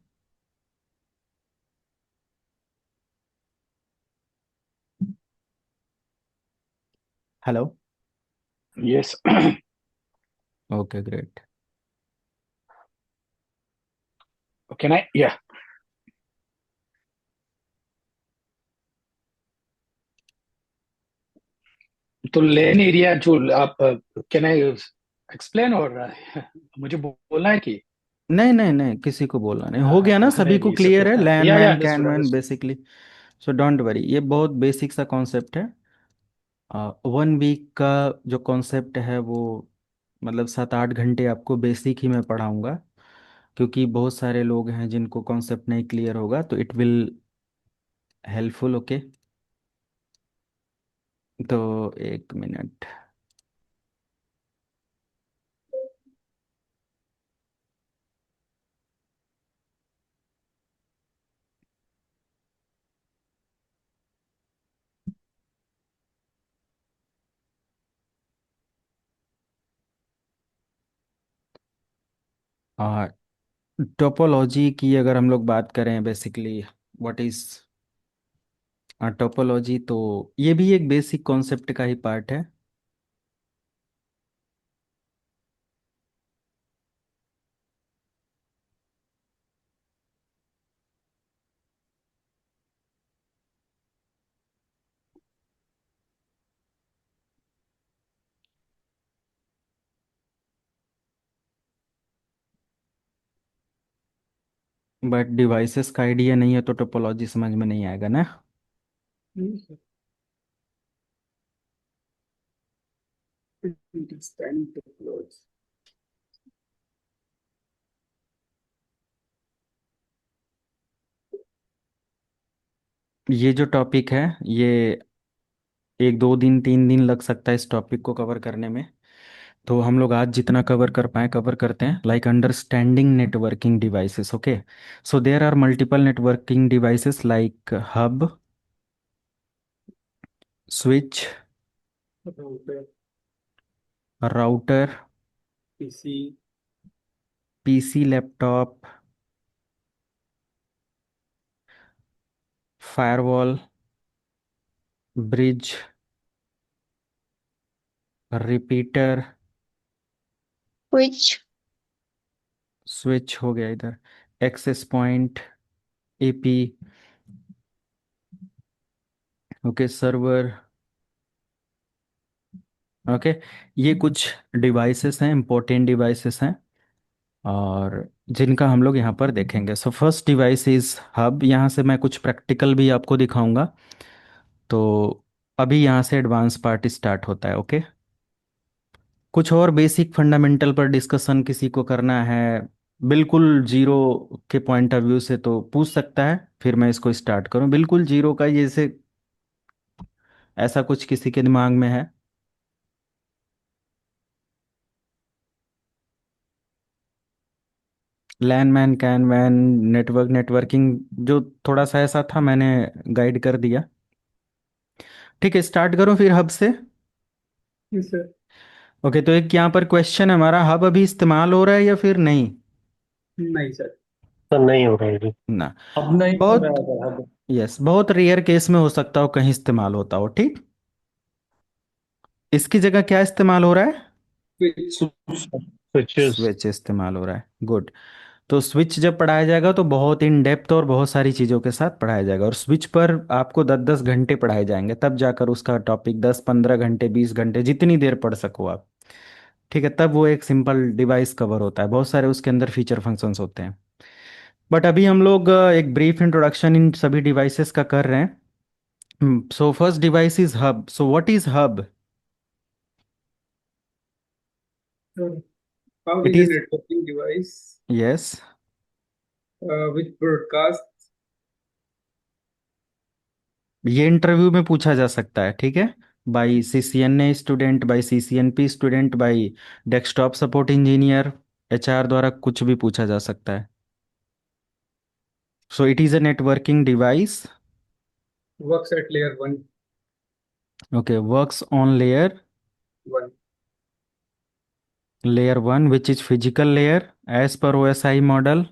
Hello? Yes. Okay, great. Can I? Yeah. तो लेन एरिया जो आप, कैन आई एक्सप्लेन, और मुझे बोलना है कि नहीं नहीं नहीं, किसी को बोलना नहीं, हो गया ना, सभी नहीं को नहीं, इट्स ओके। क्लियर है, लैन या man can understood man understood. Basically. So don't worry, ये बहुत बेसिक सा कॉन्सेप्ट है। 1 वीक का जो कॉन्सेप्ट है वो, मतलब 7-8 घंटे आपको बेसिक ही मैं पढ़ाऊंगा, क्योंकि बहुत सारे लोग हैं जिनको कॉन्सेप्ट नहीं क्लियर होगा, तो इट विल हेल्पफुल। ओके, तो 1 मिनट। टोपोलॉजी की अगर हम लोग बात करें, बेसिकली व्हाट इज टोपोलॉजी, तो ये भी एक बेसिक कॉन्सेप्ट का ही पार्ट है। बट डिवाइसेस का आइडिया नहीं है तो टोपोलॉजी समझ में नहीं आएगा ना। It is time to close. ये जो टॉपिक है, ये 1 2 दिन 3 दिन लग सकता है इस टॉपिक को कवर करने में। तो हम लोग आज जितना कवर कर पाए कवर करते हैं, like understanding networking devices. Okay, so there are multiple networking devices like hub, switch, router, router, PC, PC, laptop, firewall, bridge, repeater, Which switch हो गया इधर, access point, AP, okay, server, okay. ये कुछ devices हैं, important devices हैं, और जिनका हम लोग यहाँ पर देखेंगे। So first device is hub. यहाँ से मैं कुछ प्रैक्टिकल भी आपको दिखाऊंगा। तो अभी यहाँ से एडवांस पार्ट स्टार्ट होता है, ओके। कुछ और बेसिक फंडामेंटल पर डिस्कशन किसी को करना है बिल्कुल जीरो के पॉइंट ऑफ व्यू से, तो पूछ सकता है, फिर मैं इसको स्टार्ट करूं बिल्कुल जीरो का। जैसे ऐसा कुछ किसी के दिमाग में है? LAN MAN, CAN MAN, network, networking, जो थोड़ा सा ऐसा था मैंने गाइड कर दिया। ठीक है, स्टार्ट करूं फिर हब से। yes sir, ओके, तो एक यहाँ पर क्वेश्चन है हमारा, हब अभी इस्तेमाल हो रहा है या फिर नहीं? नहीं सर, तो नहीं हो रहा है जी। ना। अब नहीं हो बहुत, रहा है सर, अब यस, बहुत रेयर केस में हो सकता हो कहीं इस्तेमाल होता हो, ठीक। इसकी जगह क्या इस्तेमाल हो रहा है? which, switches. स्विच इस्तेमाल हो रहा है, गुड। तो स्विच जब पढ़ाया जाएगा तो बहुत इन डेप्थ और बहुत सारी चीज़ों के साथ पढ़ाया जाएगा, और स्विच पर आपको 10-10 घंटे पढ़ाए जाएंगे, तब जाकर उसका टॉपिक 10-15 घंटे, 20 घंटे, जितनी देर पढ़ सको आप, ठीक है, तब वो एक सिंपल डिवाइस कवर होता है। बहुत सारे उसके अंदर फीचर फंक्शंस होते हैं। बट अभी हम लोग एक ब्रीफ इंट्रोडक्शन इन सभी डिवाइसेस का कर रहे हैं। So first device is hub. So what is hub? hub it is a is, networking device yes, which broadcasts ये इंटरव्यू में पूछा जा सकता है, ठीक है, by CCNA student, by CCNP student, by desktop support engineer, HR द्वारा कुछ भी पूछा जा सकता है। सो it is a networking device, works at layer 1, okay, works on layer 1. Layer 1 which is physical layer as per OSI model,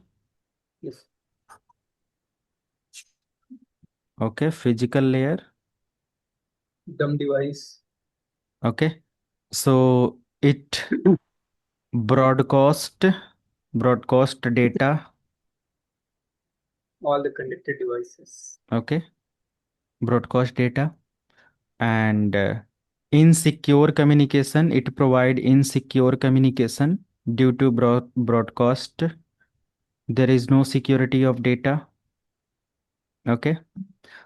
Yes, okay, physical layer, dumb device, okay. So it broadcast broadcast data, all the connected devices. Okay, broadcast data, and insecure communication. It provide insecure communication due to broadcast. There is no security of data. Okay,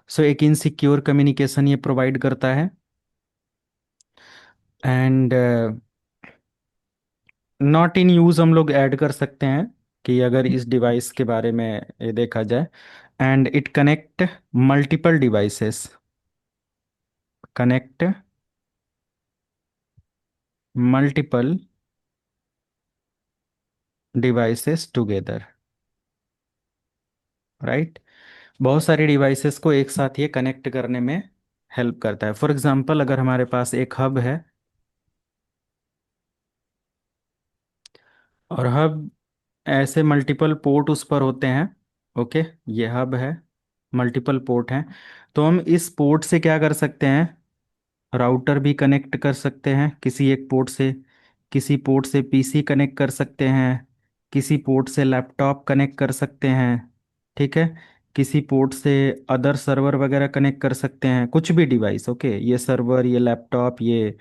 so एक insecure communication ये provide करता है। And not in use हम लोग add कर सकते हैं कि अगर इस डिवाइस के बारे में ये देखा जाए। And it connect multiple devices, connect multiple devices together, right. बहुत सारी डिवाइसेस को एक साथ ये कनेक्ट करने में हेल्प करता है। फॉर एग्जांपल, अगर हमारे पास एक हब है, और हब ऐसे मल्टीपल पोर्ट उस पर होते हैं, ओके, ये हब है, मल्टीपल पोर्ट हैं, तो हम इस पोर्ट से क्या कर सकते हैं? राउटर भी कनेक्ट कर सकते हैं किसी एक पोर्ट से, किसी पोर्ट से पीसी कनेक्ट कर सकते हैं, किसी पोर्ट से लैपटॉप कनेक्ट कर सकते हैं, ठीक है, किसी पोर्ट से अदर सर्वर वगैरह कनेक्ट कर सकते हैं, कुछ भी डिवाइस, ओके, ये सर्वर, ये लैपटॉप, ये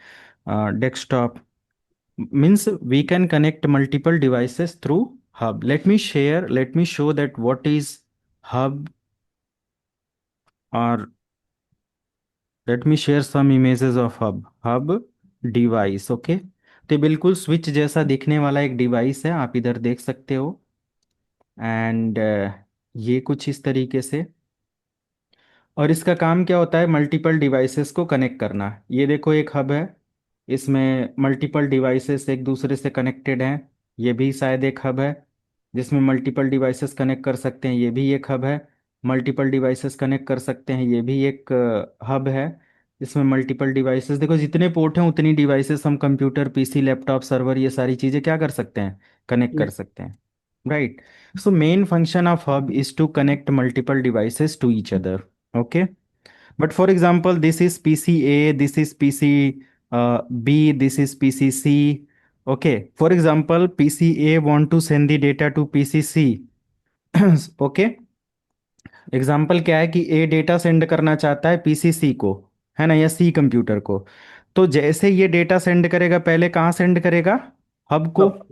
desktop, means we can connect multiple devices through hub. Let me show that what is hub, or let me share some images of hub device, okay। तो ये बिल्कुल स्विच जैसा दिखने वाला एक डिवाइस है, आप इधर देख सकते हो। एंड ये कुछ इस तरीके से, और इसका काम क्या होता है? मल्टीपल डिवाइसेस को कनेक्ट करना। ये देखो एक हब है, इसमें मल्टीपल डिवाइसेस एक दूसरे से कनेक्टेड हैं। ये भी शायद एक हब है जिसमें मल्टीपल डिवाइसेस कनेक्ट कर सकते हैं। ये भी एक हब है, मल्टीपल डिवाइसेस कनेक्ट कर सकते हैं। ये भी एक हब है। इसमें मल्टीपल डिवाइसेस, देखो जितने पोर्ट हैं उतनी डिवाइसेस हम कंप्यूटर, पीसी, लैपटॉप, सर्वर, ये सारी चीजें क्या कर सकते हैं, कनेक्ट कर Yes. सकते हैं, right. So main function of hub is to connect multiple devices to each other. Okay. But for example, this is PC A, this is PC B, this is PC C. Okay. For example, PC A want to send the data to PC C. Okay. Example क्या है कि ए data send करना चाहता है PC सी को, है ना, या सी कंप्यूटर को. तो जैसे ये डेटा सेंड करेगा, पहले कहाँ सेंड करेगा, हब को, Up.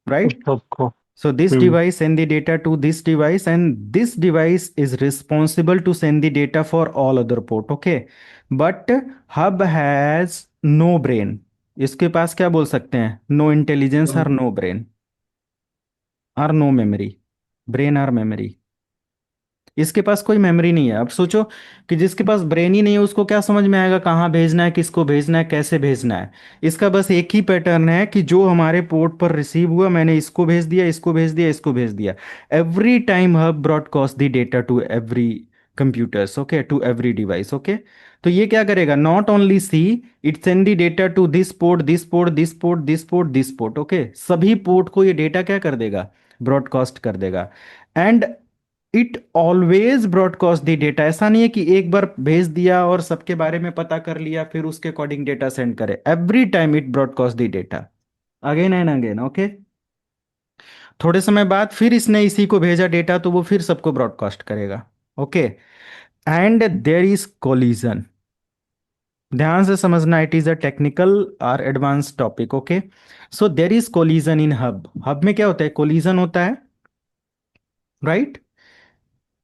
राइट. सबको. So this Hmm. device send the data to this device, and this device is responsible to send the data for all other port. Okay, but hub has no brain. इसके पास क्या बोल सकते हैं, no intelligence or no brain or no memory, brain or memory. इसके पास कोई memory नहीं है. अब सोचो कि जिसके पास ब्रेन ही नहीं है उसको क्या समझ में आएगा कहाँ भेजना है, किसको भेजना है, कैसे भेजना है. इसका बस एक ही पैटर्न है कि जो हमारे पोर्ट पर रिसीव हुआ, मैंने इसको भेज दिया, इसको भेज दिया, इसको भेज दिया. Every time hub broadcast the data to every computers. Okay, to every device. Okay. तो ये क्या करेगा, not only see, it send the data to this port, this port, this port, this port, this port. Okay, सभी port को ये डेटा क्या कर देगा, ब्रॉडकास्ट कर देगा. And it always broadcast the data. ऐसा नहीं है कि एक बार भेज दिया और सबके बारे में पता कर लिया फिर उसके अकॉर्डिंग डेटा सेंड करे. Every time it broadcast the data again and again. Okay. थोड़े समय बाद फिर इसने इसी को भेजा डेटा, तो वो फिर सबको ब्रॉडकास्ट करेगा. Okay. And there is collision. ध्यान से समझना, इट इज अ टेक्निकल और advance topic. Okay. So there is collision in hub. Hub में क्या होता है, कोलिजन होता है, राइट.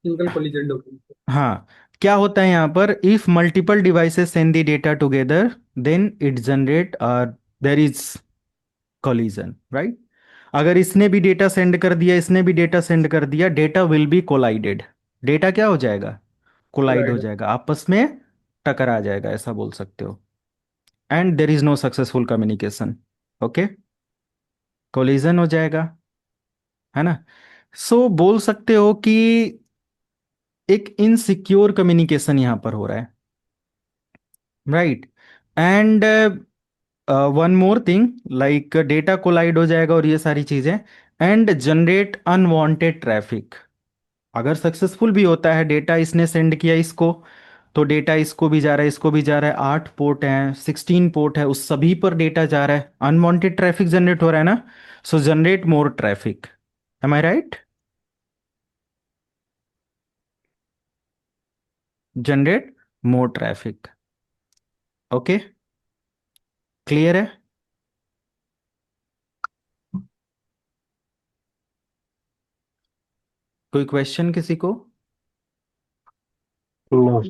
Single collision document. हाँ. क्या होता है यहाँ पर, if multiple devices send the data together then it generate there is collision, right. अगर इसने भी डेटा सेंड कर दिया, इसने भी डेटा सेंड कर दिया, data will be collided. Data क्या हो जाएगा, कोलाइड हो Collide. जाएगा, आपस में टकरा जाएगा, ऐसा बोल सकते हो. And there is know successful communication. Okay, collision हो जाएगा, है ना. सो बोल सकते हो कि एक इनसिक्योर कम्युनिकेशन यहां पर हो रहा है, right. And one more thing, like data collide हो जाएगा और ये सारी चीजें, एंड जनरेट अनवांटेड ट्रैफिक. अगर सक्सेसफुल भी होता है, डेटा इसने सेंड किया इसको, तो डेटा इसको भी जा रहा है, इसको भी जा रहा है, 8 पोर्ट हैं, 16 पोर्ट है, उस सभी पर डेटा जा रहा है, अनवांटेड ट्रैफिक जनरेट हो रहा है ना. So generate more traffic. Am I right, generate more traffic. Okay, clear है. कोई क्वेश्चन किसी को, No.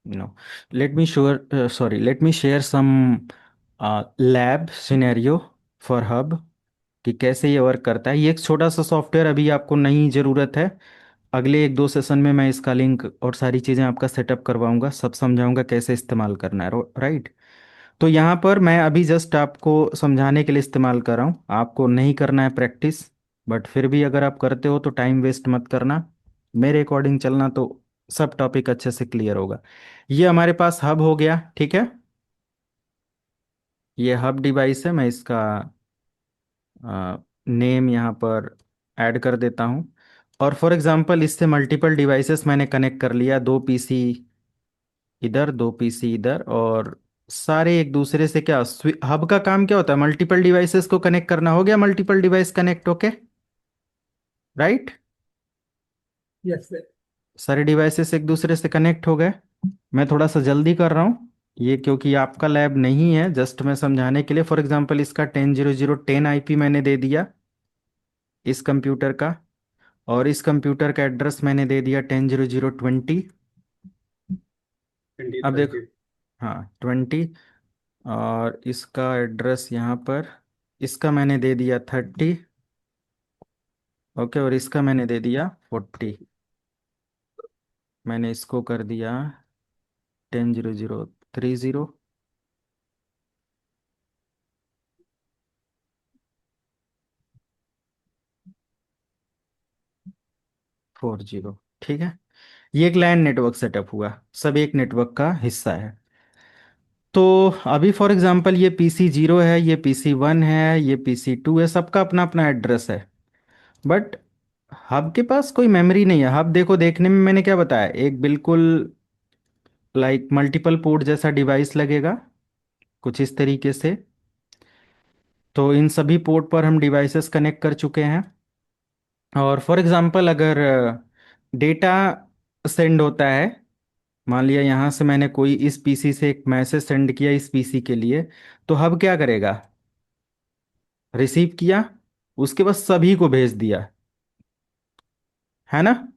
no. Let me share some lab scenario for hub, कि कैसे ये वर्क करता है. ये एक छोटा सा सॉफ्टवेयर अभी आपको नहीं ज़रूरत है. अगले 1-2 सेशन में मैं इसका लिंक और सारी चीज़ें आपका सेटअप करवाऊंगा, सब समझाऊंगा कैसे इस्तेमाल करना है, राइट. तो यहाँ पर मैं अभी जस्ट आपको समझाने के लिए इस्तेमाल कर रहा हूँ, आपको नहीं करना है प्रैक्टिस. बट फिर भी अगर आप करते हो तो टाइम वेस्ट मत करना, मेरे अकॉर्डिंग चलना, तो सब टॉपिक अच्छे से क्लियर होगा. ये हमारे पास हब हो गया, ठीक है. ये हब डिवाइस है, मैं इसका नेम यहाँ पर ऐड कर देता हूँ. और फॉर एग्जांपल इससे मल्टीपल डिवाइसेस मैंने कनेक्ट कर लिया, 2 पीसी इधर, 2 पीसी इधर, और सारे एक दूसरे से क्या, हब का काम क्या होता है, मल्टीपल डिवाइसेस को कनेक्ट करना. हो गया multiple device connect, okay, right. Yes, sir. सारे डिवाइसेस एक दूसरे से कनेक्ट हो गए. मैं थोड़ा सा जल्दी कर रहा हूँ ये, क्योंकि आपका लैब नहीं है, जस्ट मैं समझाने के लिए. फॉर एग्जांपल इसका 10.0.0.10 आईपी मैंने दे दिया इस कंप्यूटर का, और इस कंप्यूटर का एड्रेस मैंने दे दिया 10.0.0.20. 20, अब देखो, 30. हाँ 20, और इसका एड्रेस यहाँ पर, इसका मैंने दे दिया 30. ओके, और इसका मैंने दे दिया 40. मैंने इसको कर दिया 10.0.0.30. 40, ठीक है. ये एक लैन नेटवर्क सेटअप हुआ, सब एक नेटवर्क का हिस्सा है. तो अभी फॉर एग्जांपल ये PC 0 है, ये PC 1 है, ये PC 2 है, सबका अपना अपना एड्रेस है। बट हब के पास कोई मेमोरी नहीं है। हब देखो, देखने में मैंने क्या बताया, एक बिल्कुल लाइक मल्टीपल पोर्ट जैसा डिवाइस लगेगा, कुछ इस तरीके से। तो इन सभी पोर्ट पर हम डिवाइसेस कनेक्ट कर चुके हैं। और फॉर एग्जांपल अगर डेटा सेंड होता है, मान लिया यहाँ से मैंने कोई इस PC से एक मैसेज सेंड किया इस PC के लिए, तो हब क्या करेगा, रिसीव किया, उसके बाद सभी को भेज दिया, है ना।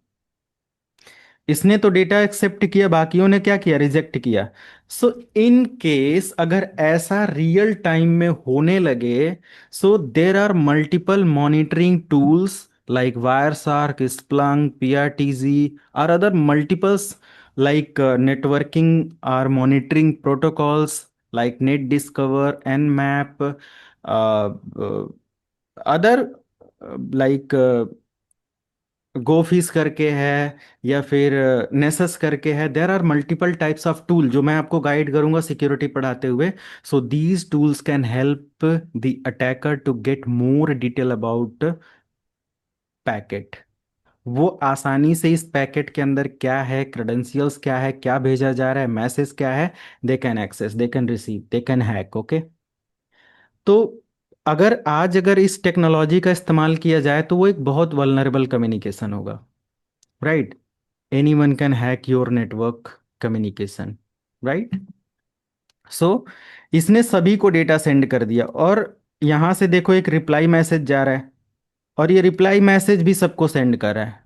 इसने तो डेटा एक्सेप्ट किया, बाकियों ने क्या किया, रिजेक्ट किया। सो इन केस अगर ऐसा रियल टाइम में होने लगे, so there are multiple monitoring tools like Wireshark, Splunk, PRTZ और other multiples like networking or monitoring protocols like net discover, nmap, other like गोफिस करके है, या फिर नेसस करके है। There are multiple types of tool जो मैं आपको गाइड करूंगा सिक्योरिटी पढ़ाते हुए। So these tools can help the attacker to get more detail about packet. वो आसानी से इस पैकेट के अंदर क्या है, क्रेडेंशियल्स क्या है, क्या भेजा जा रहा है, मैसेज क्या है, they can access, they can receive, they can hack. Okay, तो अगर इस टेक्नोलॉजी का इस्तेमाल किया जाए तो वो एक बहुत वल्नरेबल कम्युनिकेशन होगा, right. Anyone can hack your network communication, right. So इसने सभी को डेटा सेंड कर दिया, और यहां से देखो एक रिप्लाई मैसेज जा रहा है, और ये रिप्लाई मैसेज भी सबको सेंड कर रहा है।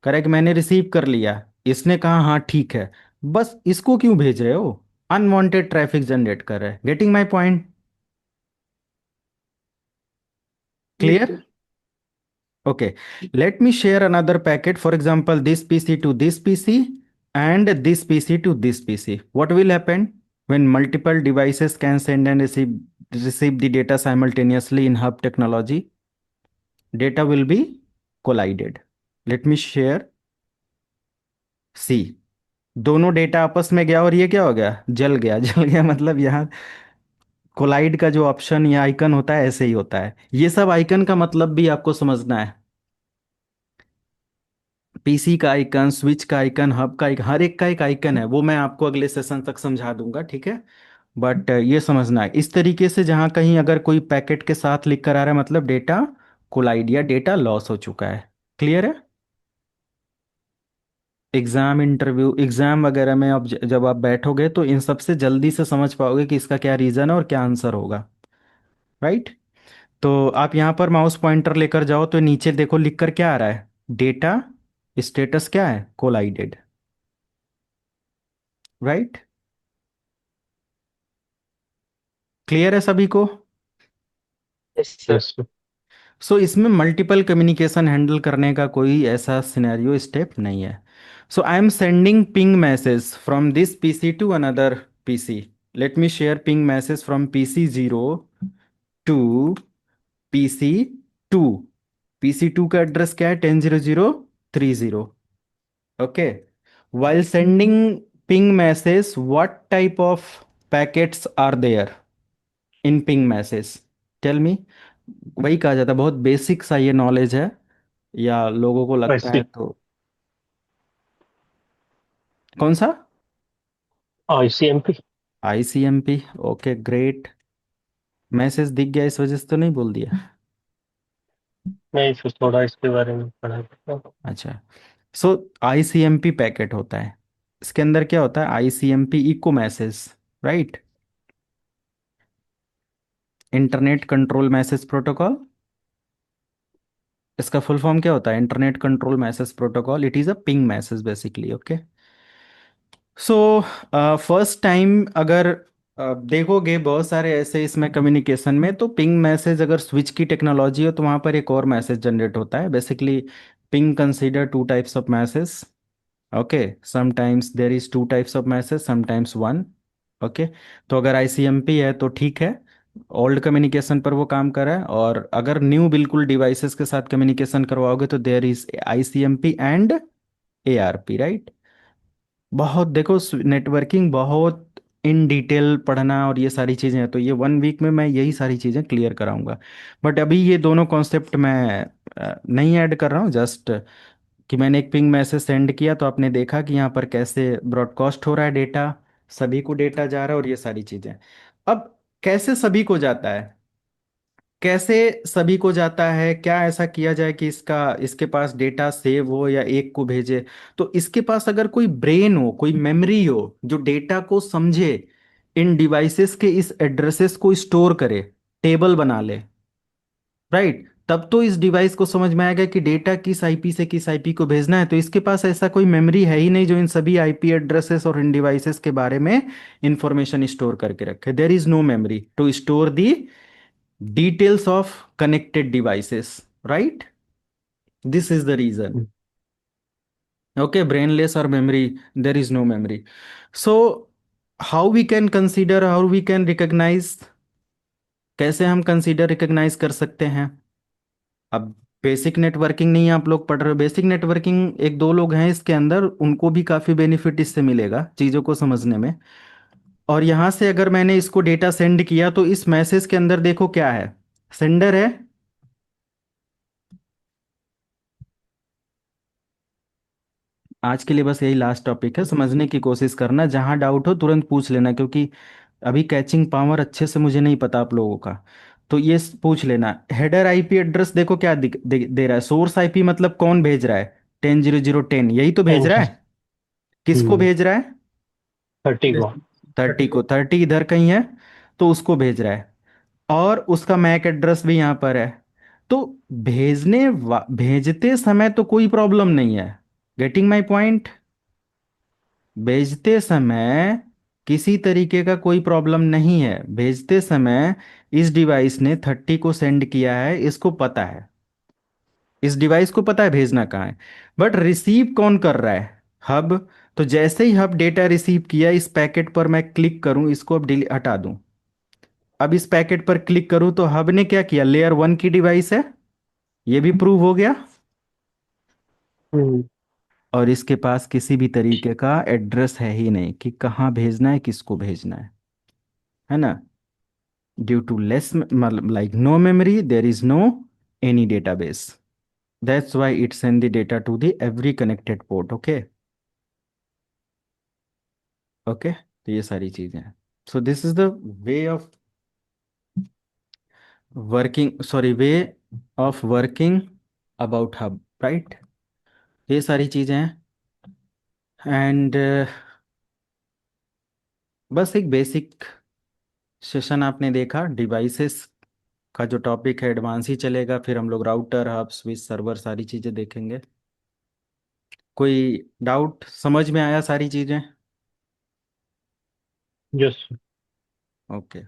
करेक्ट, मैंने रिसीव कर लिया, इसने कहा हाँ ठीक है। बस इसको क्यों भेज रहे हो, अनवांटेड ट्रैफिक जनरेट कर रहा है। Getting my point, Yes, clear? sir. Okay, let me share another packet. For example, this PC to this PC and this PC to this PC. What will happen when multiple devices can send and receive the data simultaneously in hub technology? Data will be collided. Let me share. See, दोनों data आपस में गया और ये क्या हो गया, जल गया। जल गया मतलब यहाँ कोलाइड का जो ऑप्शन या आइकन होता है ऐसे ही होता है। ये सब आइकन का मतलब भी आपको समझना है। PC का आइकन, स्विच का आइकन, हब का आइकन, हर एक का एक आइकन है। वो मैं आपको अगले सेशन तक समझा दूंगा, ठीक है। बट ये समझना है इस तरीके से, जहां कहीं अगर कोई पैकेट के साथ लिख कर आ रहा है मतलब डेटा कोलाइड या डेटा लॉस हो चुका है। क्लियर है? एग्जाम, इंटरव्यू, एग्जाम वगैरह में अब जब आप बैठोगे तो इन सब से जल्दी से समझ पाओगे कि इसका क्या रीजन है और क्या आंसर होगा, राइट। तो आप यहाँ पर माउस पॉइंटर लेकर जाओ तो नीचे देखो लिख कर क्या आ रहा है, डेटा स्टेटस क्या है, कोलाइडेड, राइट। क्लियर है सभी को? Yes, sir. Yes, sir. सो इसमें मल्टीपल कम्युनिकेशन हैंडल करने का कोई ऐसा सिनेरियो स्टेप नहीं है। So I am sending ping message from this PC to another PC। Let me share ping message from PC 0 to PC 2। PC 2 का address क्या है, 10.0.0.30। Okay, while sending ping message, what type of packets are there in ping message? Tell me। वही कहा जाता है, बहुत basic सा ये नॉलेज है, या लोगों को I लगता है see. तो। कौन सा? ICMP. ICMP। Okay, great. Message दिख गया इस वजह से तो नहीं बोल दिया? मैं फिर थोड़ा इसके बारे में पढ़ा था। अच्छा, सो ICMP पैकेट होता है, इसके अंदर क्या होता है, ICMP echo message, right. Internet control message protocol. इसका फुल फॉर्म क्या होता है, internet control message protocol. It is a ping message basically, okay. So first time अगर देखोगे बहुत सारे ऐसे इसमें कम्युनिकेशन में, तो पिंग मैसेज अगर स्विच की टेक्नोलॉजी हो तो वहाँ पर एक और मैसेज जनरेट होता है। Basically ping consider two types of message, okay. Sometimes there is two types of message, sometimes one, okay. तो अगर ICMP है तो ठीक है, ओल्ड कम्युनिकेशन पर वो काम कर रहा है। और अगर न्यू बिल्कुल डिवाइसेस के साथ कम्युनिकेशन करवाओगे तो there is ICMP and ARP, right. बहुत देखो, नेटवर्किंग बहुत इन डिटेल पढ़ना और ये सारी चीज़ें हैं, तो ये 1 वीक में मैं यही सारी चीज़ें क्लियर कराऊंगा। बट अभी ये दोनों कॉन्सेप्ट मैं नहीं ऐड कर रहा हूँ, जस्ट कि मैंने एक पिंग मैसेज सेंड किया तो आपने देखा कि यहाँ पर कैसे ब्रॉडकास्ट हो रहा है डेटा, सभी को डेटा जा रहा है और ये सारी चीज़ें। अब कैसे सभी को जाता है, कैसे सभी को जाता है, क्या ऐसा किया जाए कि इसके पास डेटा सेव हो या एक को भेजे। तो इसके पास अगर कोई ब्रेन हो, कोई मेमोरी हो जो डेटा को समझे, इन डिवाइसेस के इस एड्रेसेस को स्टोर करे, टेबल बना ले, राइट, तब तो इस डिवाइस को समझ में आएगा कि डेटा किस आईपी से किस आईपी को भेजना है। तो इसके पास ऐसा कोई मेमोरी है ही नहीं जो इन सभी आईपी एड्रेसेस और इन डिवाइसेस के बारे में इंफॉर्मेशन स्टोर करके रखे। There is no memory to store the details of connected devices, right? This is the reason. Okay, brainless or memory, there is no memory. So how we can consider, how we can recognize, कैसे हम consider recognise कर सकते हैं। अब basic networking नहीं आप लोग पढ़ रहे हो, बेसिक नेटवर्किंग एक दो लोग हैं इसके अंदर, उनको भी काफी बेनिफिट इससे मिलेगा चीजों को समझने में। और यहां से अगर मैंने इसको डेटा सेंड किया तो इस मैसेज के अंदर देखो क्या है, सेंडर है, आज के लिए बस यही लास्ट टॉपिक है, समझने की कोशिश करना, जहां डाउट हो तुरंत पूछ लेना, क्योंकि अभी कैचिंग पावर अच्छे से मुझे नहीं पता आप लोगों का। तो ये पूछ लेना। हेडर आईपी एड्रेस देखो क्या दे रहा है, सोर्स आईपी मतलब कौन भेज रहा है, 10.0.0.10 यही तो भेज रहा है। किसको भेज रहा है, 30 yes, को। 30 30 को, 30 इधर कहीं है तो उसको भेज रहा है, और उसका मैक एड्रेस भी यहाँ पर है। तो भेजते समय तो कोई प्रॉब्लम नहीं है, गेटिंग माई पॉइंट, भेजते समय किसी तरीके का कोई प्रॉब्लम नहीं है। भेजते समय इस डिवाइस ने 30 को सेंड किया है, इसको पता है, इस डिवाइस को पता है भेजना कहाँ है। बट रिसीव कौन कर रहा है, हब। तो जैसे ही हब डेटा रिसीव किया, इस पैकेट पर मैं क्लिक करूं, इसको अब डिलीट हटा दूं, अब इस पैकेट पर क्लिक करूं तो हब ने क्या किया, लेयर 1 की डिवाइस है, ये भी प्रूव हो गया। हम्म। और इसके पास किसी भी तरीके का एड्रेस है ही नहीं कि कहाँ भेजना है, किसको भेजना है ना। ड्यू टू लेस, मतलब like no memory, there is no any database, that's why it send the data to the every connected port. Okay, okay, तो ये सारी चीजें हैं। So this is the way of working, sorry, way of working about hub, right. ये सारी चीजें हैं। And बस एक बेसिक सेशन आपने देखा, डिवाइसेस का जो टॉपिक है एडवांस ही चलेगा, फिर हम लोग राउटर, हब, स्विच, सर्वर सारी चीजें देखेंगे। कोई डाउट, समझ में आया सारी चीजें? यस। ओके।